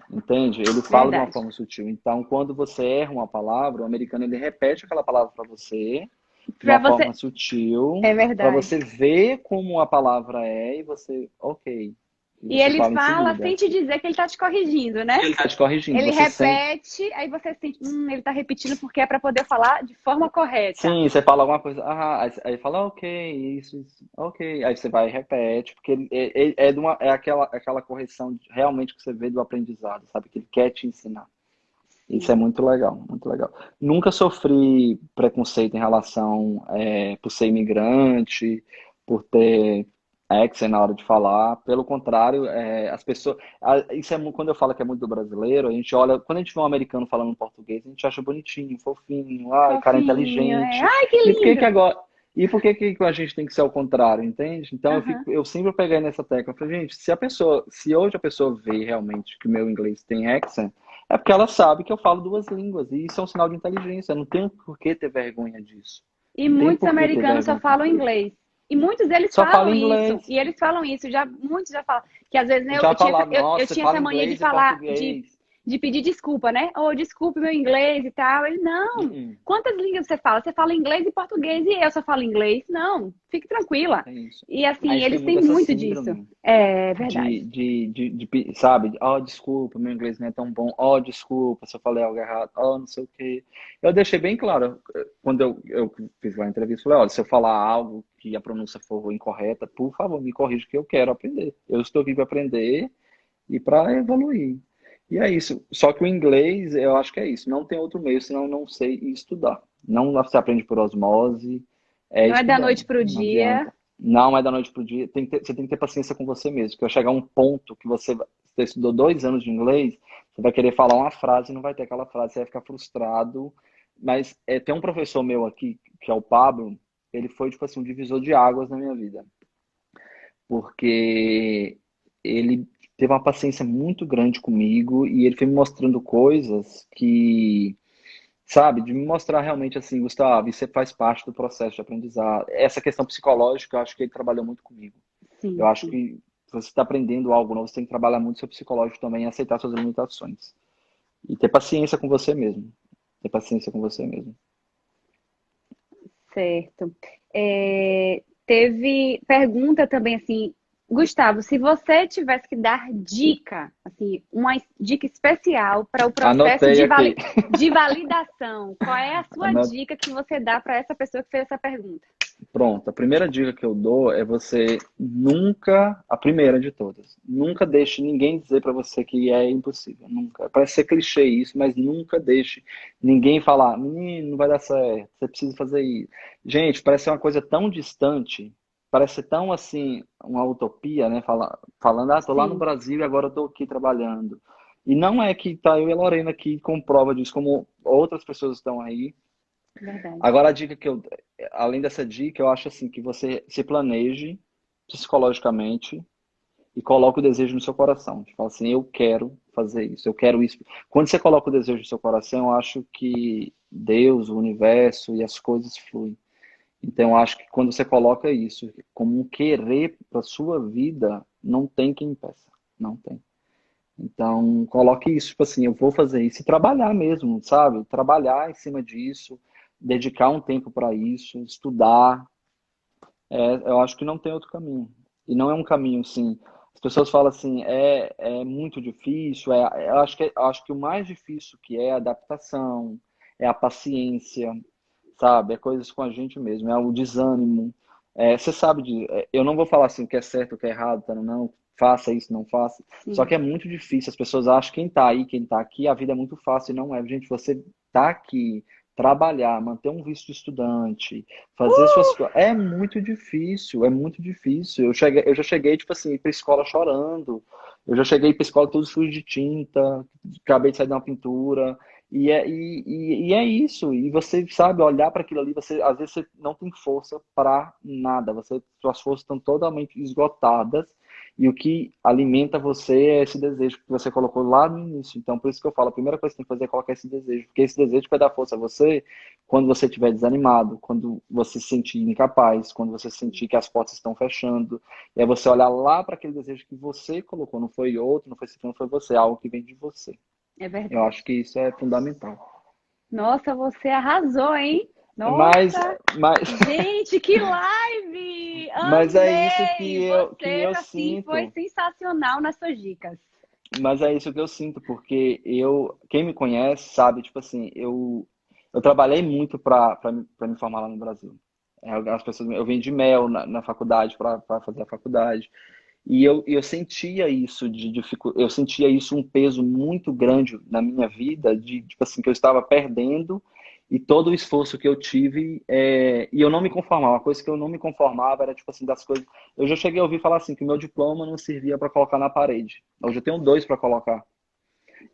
Entende? Ele fala de uma Verdade. forma sutil. Então, quando você erra uma palavra, o americano ele repete aquela palavra para você de Pra uma você. forma sutil, É para verdade. você ver como a palavra é e você, ok. E E você ele fala em fala sem seguida. te dizer que ele tá te corrigindo, E né? ele está te corrigindo. Ele Você sente. repete, aí você sente, ele tá repetindo porque é para poder falar de forma correta. Sim, você fala alguma coisa, aí fala, ok, isso, ok. Aí você vai e repete, porque ele, é aquela correção realmente que você vê do aprendizado, sabe? Que ele quer te ensinar. Isso é Sim. muito legal, muito legal. Nunca sofri preconceito em relação por ser imigrante, por ter accent na hora de falar. Pelo contrário, as pessoas. Isso quando eu falo que é muito do brasileiro, a gente olha. Quando a gente vê um americano falando português, a gente acha bonitinho, fofinho, ai, cara Fofinho. É. inteligente. Ai, que E por que que lindo! agora. E por que que a gente tem que ser ao contrário, entende? Então Aham. eu sempre peguei nessa tecla. Eu falei, gente, se hoje a pessoa vê realmente que o meu inglês tem accent, é porque ela sabe que eu falo duas línguas, e isso é um sinal de inteligência. Não tem por que ter vergonha disso. E Não tem muitos por que ter americanos só vergonha. falam inglês. E muitos deles Só fala falam isso. inglês. E eles falam isso. Já, muitos já falam. Que às vezes, né, Já falar, eu nossa, você tinha essa fala mania de inglês e falar, português. de pedir desculpa, né? Ou desculpe meu inglês e tal. Ele, não. Uh-uh. Quantas línguas você fala? Você fala inglês e português e eu só falo inglês? Não. Fique Não tranquila. tem isso. E A assim, gente tem eles têm muito essa muito disso. síndrome É verdade. sabe? Oh, desculpa, meu inglês não é tão bom. Oh, desculpa se eu falei algo errado. Oh, não sei o quê. Eu deixei bem claro, quando eu fiz lá a entrevista, falei, olha, se eu falar algo que a pronúncia for incorreta, por favor, me corrija que eu quero aprender. Eu estou aqui para aprender e para evoluir. E é isso. Só que o inglês, eu acho que é isso. Não tem outro meio, senão eu não sei estudar. Não se aprende por osmose, é Não é da estudando. noite pro Não dia. adianta. Não é da noite pro dia. Você tem que ter paciência com você mesmo. Que vai chegar um ponto que você estudou 2 anos de inglês, você vai querer falar uma frase e não vai ter aquela frase, você vai ficar frustrado. Mas tem um professor meu aqui, que é o Pablo, ele foi, tipo assim, um divisor de águas na minha vida. Porque ele teve uma paciência muito grande comigo e ele foi me mostrando coisas que, sabe, de me mostrar realmente assim, Gustavo, isso faz parte do processo de aprendizado. Essa questão psicológica, eu acho que ele trabalhou muito comigo. Eu Sim, acho sim. que se você está aprendendo algo novo, você tem que trabalhar muito seu psicológico também e aceitar suas limitações. E ter paciência com você mesmo. Ter paciência com você mesmo. Certo. Teve pergunta também assim, Gustavo, se você tivesse que dar dica, assim, uma dica especial para o processo Anotei aqui. de validação, qual é a sua Ano- dica que você dá para essa pessoa que fez essa pergunta? Pronto, a primeira dica que eu dou é você nunca, a primeira de todas, nunca deixe ninguém dizer para você que é impossível, nunca. Parece ser clichê isso, mas nunca deixe ninguém falar, menino, não vai dar certo, você precisa fazer isso. Gente, parece ser uma coisa tão distante, parece ser tão assim, uma utopia, né? Falando, tô lá no Sim, Brasil e agora eu tô aqui trabalhando. E não é que tá eu e a Lorena aqui com prova disso, como outras pessoas estão aí. verdade. Agora, além dessa dica, eu acho assim que você se planeje psicologicamente e coloque o desejo no seu coração. Tipo assim, eu quero fazer isso, eu quero isso. Quando você coloca o desejo no seu coração, eu acho que Deus, o universo e as coisas fluem. Então, eu acho que quando você coloca isso como um querer para sua vida, não tem quem impeça. Não tem. Então, coloque isso, tipo assim, eu vou fazer isso e trabalhar mesmo, sabe? Trabalhar em cima disso, dedicar um tempo para isso, estudar. Eu acho que não tem outro caminho. E não é um caminho, assim. As pessoas falam assim, é muito difícil. Eu acho que o mais difícil que é a adaptação, é a paciência, sabe? É coisas com a gente mesmo, é o desânimo. Você sabe eu não vou falar assim o que é certo, o que é errado, tá? Não, faça isso, não faça. Só Sim. que é muito difícil. As pessoas acham que quem tá aí, quem tá aqui, a vida é muito fácil e não é. Gente, você tá aqui, trabalhar, manter um visto de estudante, fazer suas coisas, é muito difícil, é muito difícil. Eu já cheguei, tipo assim, para escola chorando. Eu já cheguei para escola todo sujo de tinta, acabei de sair de uma pintura. E é isso. E você sabe olhar para aquilo ali, às vezes você não tem força para nada. Suas forças estão totalmente esgotadas. E o que alimenta você é esse desejo que você colocou lá no início. Então, por isso que eu falo, a primeira coisa que você tem que fazer é colocar esse desejo, porque esse desejo vai dar força a você quando você estiver desanimado, quando você se sentir incapaz, quando você sentir que as portas estão fechando. E é você olhar lá para aquele desejo que você colocou, não foi outro, não foi esse, não foi você, é algo que vem de você. É Eu verdade. acho que isso é fundamental. Nossa, você arrasou, hein? Mas, Nossa, mas, gente, que live! mas é isso que Amei! eu Você, assim, foi sinto. sensacional nas suas dicas. Mas é isso que eu sinto, porque quem me conhece sabe, tipo assim, eu trabalhei muito para me formar lá no Brasil. As pessoas, eu vendi mel na faculdade para fazer a faculdade. E eu sentia isso eu sentia isso um peso muito grande na minha vida, de tipo assim, que eu estava perdendo e todo o esforço que eu tive, e eu não me conformava. Uma coisa que eu não me conformava era tipo assim, das coisas. Eu já cheguei a ouvir falar assim, que o meu diploma não servia para colocar na parede. Hoje eu tenho dois para colocar.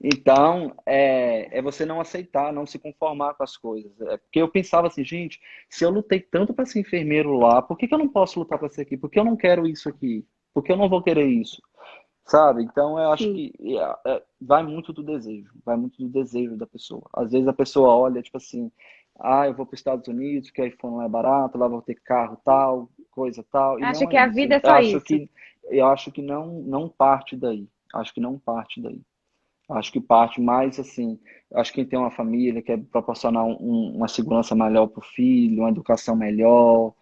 Então, é você não aceitar, não se conformar com as coisas. Porque eu pensava assim, gente, se eu lutei tanto para ser enfermeiro lá, por que que eu não posso lutar para ser aqui? Por que eu não quero isso aqui? Por que eu não vou querer isso? Sabe? Então, eu acho Sim. que vai muito do desejo, vai muito do desejo da pessoa. Às vezes a pessoa olha, tipo assim, eu vou para os Estados Unidos, que iPhone não é barato, lá vou ter carro tal, coisa tal, e Acha não é que a isso. vida é só isso? Eu acho que não parte daí. Acho que não parte daí. Acho que parte mais assim, acho que quem tem uma família quer proporcionar uma segurança melhor para o filho, uma educação melhor.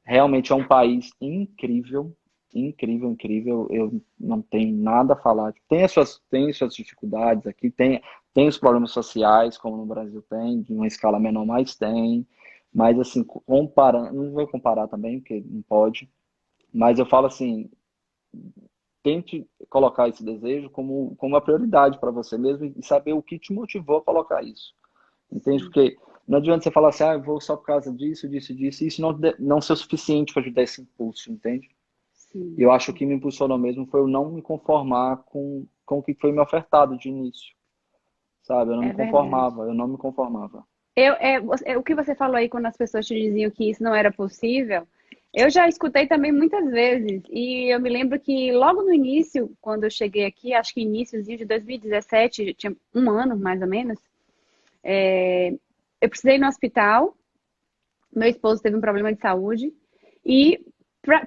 Realmente é um país incrível, incrível, incrível. Eu não tenho nada a falar. Tem suas dificuldades aqui, tem os problemas sociais, como no Brasil tem, de uma escala menor, mas tem. Mas assim, comparando, não vou comparar também, porque não pode. Mas eu falo assim, tente colocar esse desejo como uma prioridade para você mesmo e saber o que te motivou a colocar isso. Entende? Sim, Porque não adianta você falar assim, eu vou só por causa disso, disso, disso, e isso não ser o suficiente para ajudar esse impulso, entende? E sim. eu acho que o que me impulsionou mesmo foi eu não me conformar com o que foi me ofertado de início, sabe? Eu não me É verdade. conformava, eu não me conformava. O que você falou aí quando as pessoas te diziam que isso não era possível, eu já escutei também muitas vezes. E eu me lembro que logo no início, quando eu cheguei aqui, acho que iníciozinho de 2017, tinha um ano mais ou menos, eu precisei ir no hospital, meu esposo teve um problema de saúde, e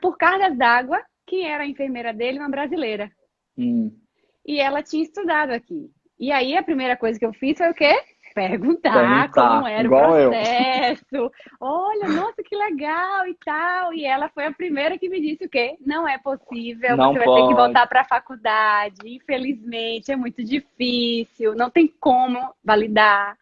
por cargas d'água, quem era a enfermeira dele, uma brasileira. Hum, E ela tinha estudado aqui. E aí a primeira coisa que eu fiz foi o quê? Perguntar como perguntar, era o igual eu. processo. Olha, nossa, que legal e tal. E ela foi a primeira que me disse o quê? Não é possível, Não você vai ter que pode. voltar para a faculdade. Infelizmente, é muito difícil, não tem como validar.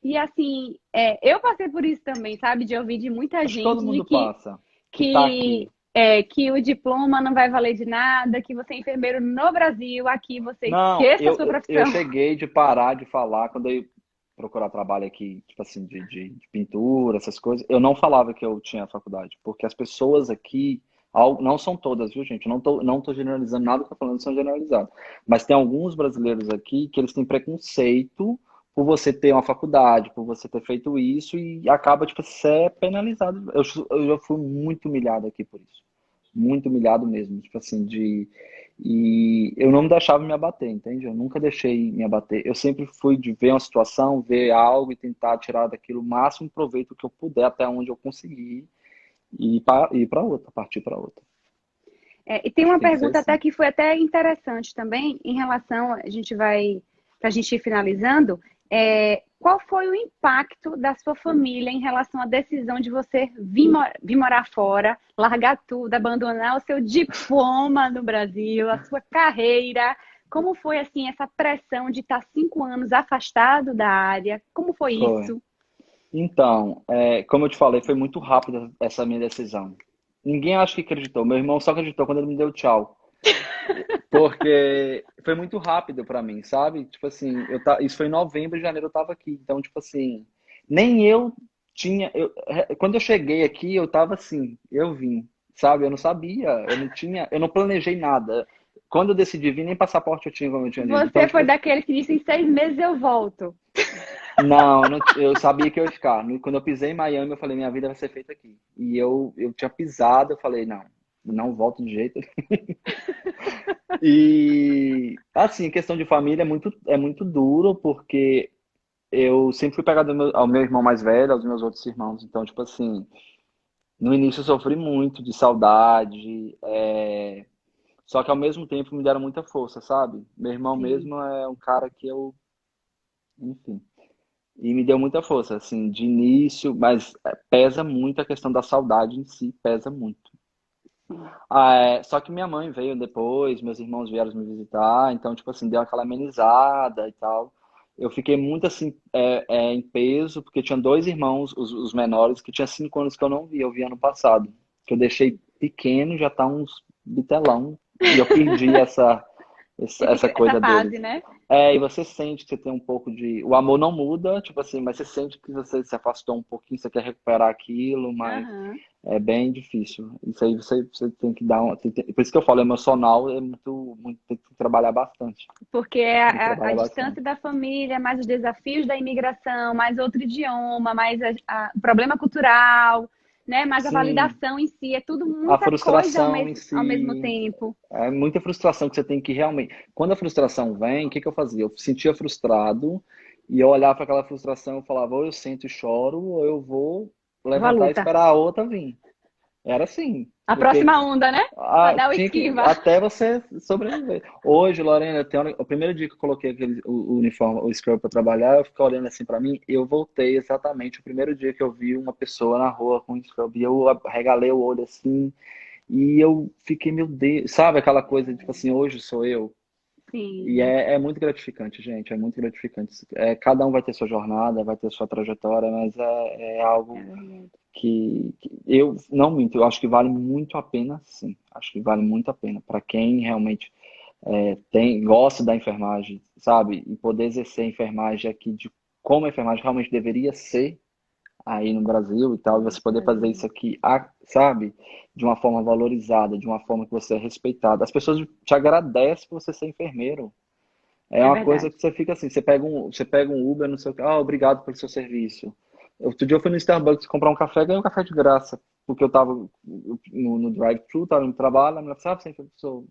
E assim, eu passei por isso também, sabe? De ouvir de muita Acho que todo gente de mundo passa, que tá que, aqui. que o diploma não vai valer de nada, que você é enfermeiro no Brasil, aqui você Não, esqueça a eu, sua eu eu profissão. cheguei de parar de falar quando eu ia procurar trabalho aqui, tipo assim, de pintura, essas coisas. Eu não falava que eu tinha faculdade, porque as pessoas aqui, não são todas, viu, gente? Eu não tô generalizando nada que eu tô falando, são generalizados. Mas tem alguns brasileiros aqui que eles têm preconceito por você ter uma faculdade, por você ter feito isso e acaba, tipo, ser penalizado. Eu já fui muito humilhado aqui por isso. Muito humilhado mesmo, tipo assim, e eu não me deixava me abater, entende? Eu nunca deixei me abater. Eu sempre fui de ver uma situação, ver algo e tentar tirar daquilo o máximo proveito que eu puder até onde eu conseguir e ir para outra, partir para outra. E tem uma Tem que ser pergunta até assim. que foi até interessante também, em relação, para a gente ir finalizando, qual foi o impacto da sua família em relação à decisão de você vir morar fora, largar tudo, abandonar o seu diploma no Brasil, a sua carreira? Como foi, assim, essa pressão de estar 5 anos afastado da área? Como foi Foi. isso? Então, como eu te falei, foi muito rápida essa minha decisão. Ninguém acha que acreditou. Meu irmão só acreditou quando ele me deu tchau. Porque foi muito rápido pra mim, sabe? Tipo assim, isso foi em novembro, janeiro eu tava aqui. Então, tipo assim, nem eu tinha. Quando eu cheguei aqui, eu tava assim, eu vim, sabe? Eu não sabia, eu não tinha, eu não planejei nada. Quando eu decidi vir, nem passaporte eu tinha, como eu tinha dito. Então, Você tipo foi assim, daquele que disse, em 6 meses eu volto. não, eu sabia que eu ia ficar. Quando eu pisei em Miami, eu falei, minha vida vai ser feita aqui. E eu tinha pisado, eu falei, não, não volto de jeito. E assim, questão de família é muito duro, porque eu sempre fui pegado ao meu irmão mais velho, aos meus outros irmãos. Então, tipo assim, no início eu sofri muito de saudade, só que ao mesmo tempo me deram muita força, sabe? Meu irmão Sim, mesmo é um cara que enfim, e me deu muita força, assim, de início, mas pesa muito a questão da saudade em si, pesa muito. sim. Só que minha mãe veio depois, meus irmãos vieram me visitar, então, tipo assim, deu aquela amenizada e tal. Eu fiquei muito, assim, em peso, porque tinha dois irmãos, os menores, que tinha 5 anos que eu não via, eu vi ano passado. Que eu deixei pequeno, já tá uns bitelão, e eu perdi essa, E essa fica essa coisa fase, deles. né? E você sente que você tem um pouco de. O amor não muda, tipo assim, mas você sente que você se afastou um pouquinho, você quer recuperar aquilo, mas Aham. é bem difícil. Isso aí você tem que dar um. Por isso que eu falo, emocional é muito, muito, tem que trabalhar bastante. Porque é Tem que a trabalhar distância bastante. da família, mais os desafios da imigração, mais outro idioma, mais o problema cultural, né? Mais a Sim, validação em si. É tudo a muita coisa frustração em ao mesmo si. tempo. É muita frustração que você tem que realmente. Quando a frustração vem, o que que eu fazia? Eu sentia frustrado e eu olhava para aquela frustração e falava, ou eu sento e choro, ou eu vou Vou à levantar e luta. esperar a outra vir. Era assim, A porque próxima onda, né? Vai dar o tinha que esquiva. até você sobreviver. Hoje, Lorena, o primeiro dia que eu coloquei o uniforme, o scrub para trabalhar, eu fiquei olhando assim para mim, eu voltei exatamente o primeiro dia que eu vi uma pessoa na rua com scrub, e eu regalei o olho assim, e eu fiquei, meu Deus, sabe aquela coisa, tipo assim, hoje sou eu. E Sim, é muito gratificante, gente, é muito gratificante. Cada um vai ter sua jornada, vai ter sua trajetória, mas é é algo verdade. que eu não minto, eu acho que vale muito a pena, sim. Acho que vale muito a pena para quem realmente gosta da enfermagem, sabe? E poder exercer a enfermagem aqui de como a enfermagem realmente deveria ser aí no Brasil e tal, e você poder fazer isso aqui, sabe? De uma forma valorizada, de uma forma que você é respeitado. As pessoas te agradecem por você ser enfermeiro. É É uma coisa verdade. que você fica assim, você pega um Uber, não sei o que, obrigado pelo seu serviço. Outro dia eu fui no Starbucks comprar um café, ganhei um café de graça, porque eu tava no drive-thru, tava no trabalho, a mulher falou, sabe, professor,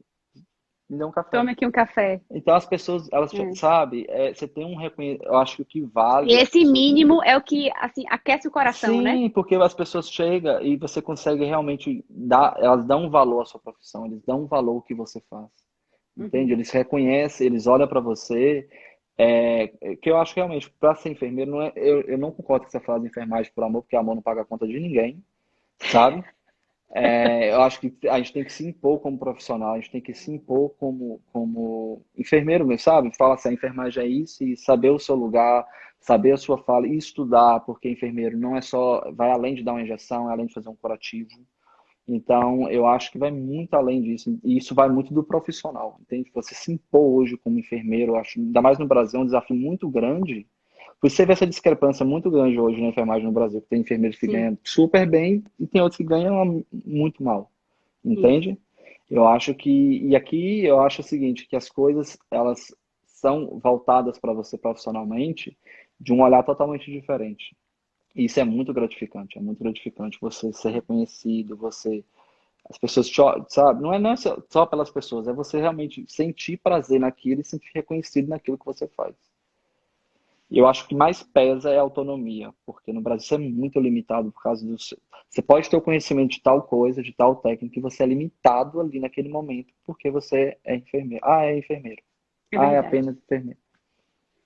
me deu um café. Tome aqui um café. Então as pessoas, elas, É. sabe, você tem um reconhecimento, eu acho que o que E vale as esse pessoas. mínimo é o que, assim, aquece o coração, né? Sim, porque as pessoas chegam e você consegue realmente dar, elas dão um valor à sua profissão, eles dão um valor ao que você faz. Entende? Uhum. Eles reconhecem, eles olham para você. Que eu acho que realmente, para ser enfermeiro, não é, eu não concordo com essa frase de enfermagem por amor, porque amor não paga a conta de ninguém, sabe? Eu acho que a gente tem que se impor como profissional, a gente tem que se impor como enfermeiro mesmo, sabe? Fala assim, a enfermagem é isso, e saber o seu lugar, saber a sua fala, e estudar, porque enfermeiro não é só, vai além de dar uma injeção, é além de fazer um curativo. Então, eu acho que vai muito além disso, e isso vai muito do profissional, entende? Você se impor hoje como enfermeiro, eu acho, ainda mais no Brasil, é um desafio muito grande. Você vê essa discrepância muito grande hoje na enfermagem no Brasil, que tem enfermeiros que Sim, ganham super bem e tem outros que ganham muito mal, isso. entende? Eu acho e aqui eu acho o seguinte, que as coisas, elas são voltadas para você profissionalmente de um olhar totalmente diferente. E isso é muito gratificante você ser reconhecido, as pessoas, sabe, não é só pelas pessoas, é você realmente sentir prazer naquilo e sentir reconhecido naquilo que você faz. eu acho que mais pesa é a autonomia, porque no Brasil você é muito limitado por causa do seu... Você pode ter o conhecimento de tal coisa, de tal técnica, e você é limitado ali naquele momento, porque você é enfermeiro. Ah, é enfermeiro. É Ah, é verdade. apenas enfermeiro.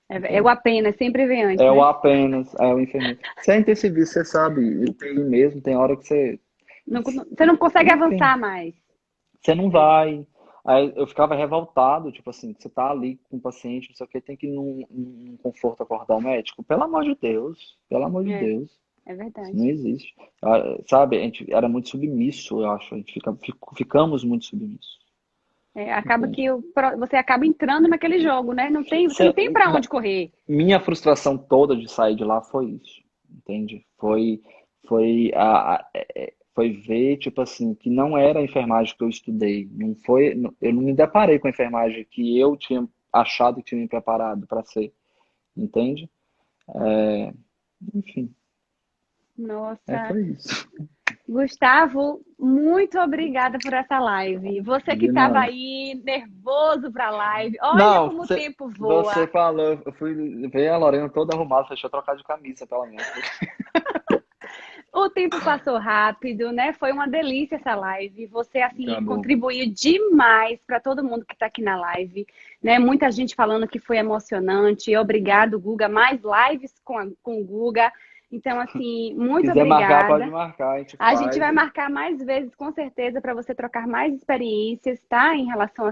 É o apenas, sempre vem antes, É o né? apenas, é o enfermeiro. Você é intensivista, você sabe, UTI mesmo, tem hora que você... Você não consegue Enfim, avançar mais. você não É, vai. Aí eu ficava revoltado, tipo assim, você tá ali com o paciente, não sei o que, tem que ir num conforto acordar o médico. Pelo amor de Deus, pelo amor de é, Deus, é isso não verdade. existe. Ah, sabe, a gente era muito submisso, eu acho, a gente ficamos muito submissos, Acaba entende? que você acaba entrando naquele jogo, né? Você não Cê- tem para ma- onde correr. Minha frustração toda de sair de lá foi isso, entende? Foi ver, tipo assim, que não era a enfermagem que eu estudei. Não foi, eu não me deparei com a enfermagem que eu tinha achado que tinha me preparado para ser, entende? Enfim, Nossa, foi isso. Gustavo, muito obrigada por essa live. Você que De estava nada. aí nervoso para a live, olha Não, como o tempo você voa. falou, eu fui ver a Lorena toda arrumada, deixa eu trocar de camisa, pelo menos. O tempo passou rápido, né? Foi uma delícia essa live. Você, assim, Tá bom. contribuiu demais para todo mundo que está aqui na live, né? Muita gente falando que foi emocionante. Obrigado, Guga. Mais lives com o Guga. Então, assim, muito Quiser marcar, pode obrigada. marcar, a gente A gente faz. vai marcar mais vezes, com certeza, para você trocar mais experiências, tá? Em relação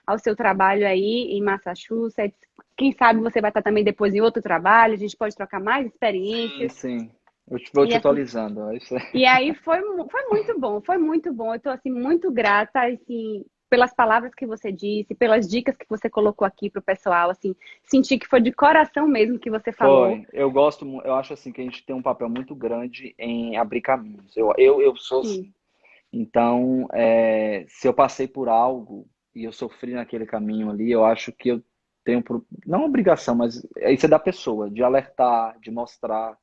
ao seu trabalho aí em Massachusetts. Quem sabe você vai estar também depois em outro trabalho, a gente pode trocar mais Sim, experiências. sim. Eu vou E te assim, atualizando. Ó, isso e aí foi muito bom, foi muito bom. Eu tô assim muito grata assim pelas palavras que você disse, pelas dicas que você colocou aqui pro pessoal, assim, senti que foi de coração mesmo que você falou. foi. Eu gosto, eu acho assim que a gente tem um papel muito grande em abrir caminhos. Eu sou assim. Sim, Então, se eu passei por algo e eu sofri naquele caminho ali, eu acho que eu tenho, não obrigação, mas isso é da pessoa, de alertar, de mostrar.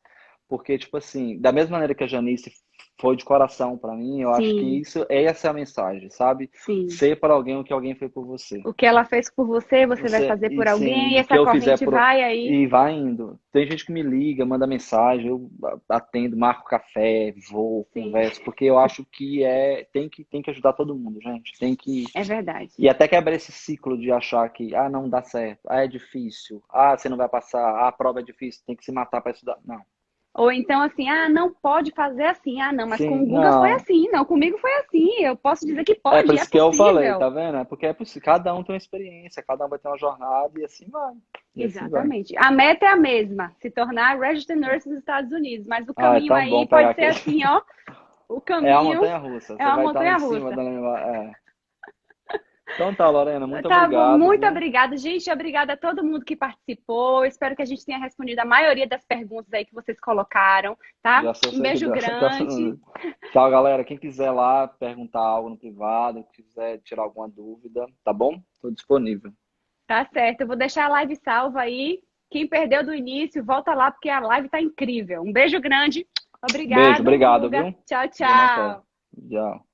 Porque, tipo assim, da mesma maneira que a Janice foi de coração pra mim, eu acho que sim, essa é a mensagem, sabe? sim. Ser para alguém o que alguém foi por você. O que ela fez por você, você vai Você, fazer e por sim, alguém, e e o que essa eu fizer corrente por. vai aí. E vai indo. Tem gente que me liga, manda mensagem, eu atendo, marco café, vou, Sim, converso, porque eu acho que tem que ajudar todo mundo, gente. Tem que. é verdade. E até quebrar esse ciclo de achar que, não dá certo, é difícil, você não vai passar, a prova é difícil, tem que se matar para estudar. Não. Ou então assim, não pode fazer assim. Não, mas com Sim, o Guga foi não. assim. Não, comigo foi assim. Eu posso dizer que É por pode, é isso que eu falei, possível. tá vendo? É porque é possível. Cada um tem uma experiência, cada um vai ter uma jornada e assim vai. E assim vai. Exatamente. A meta é a mesma, se tornar Registered Nurse nos Estados Unidos, mas o Ah, é caminho tão bom aí pegar pode ser aquele. assim, ó. O É a caminho montanha-russa. é Você uma vai estar lá em montanha cima russa. da. Então tá, Lorena, muito Tá bom, obrigado, muito viu? obrigada, gente. Obrigada a todo mundo que participou. Espero que a gente tenha respondido a maioria das perguntas aí que vocês colocaram, tá? Já sou Um beijo seguidor. grande. Tchau, galera. Quem quiser lá perguntar algo no privado, quiser tirar alguma dúvida, tá bom? Estou disponível. Tá certo. Eu vou deixar a live salva aí. Quem perdeu do início, volta lá porque a live tá incrível. Um beijo grande. Beijo, Obrigado, obrigado, Guga. viu? Tchau, Vemo até. tchau. Tchau.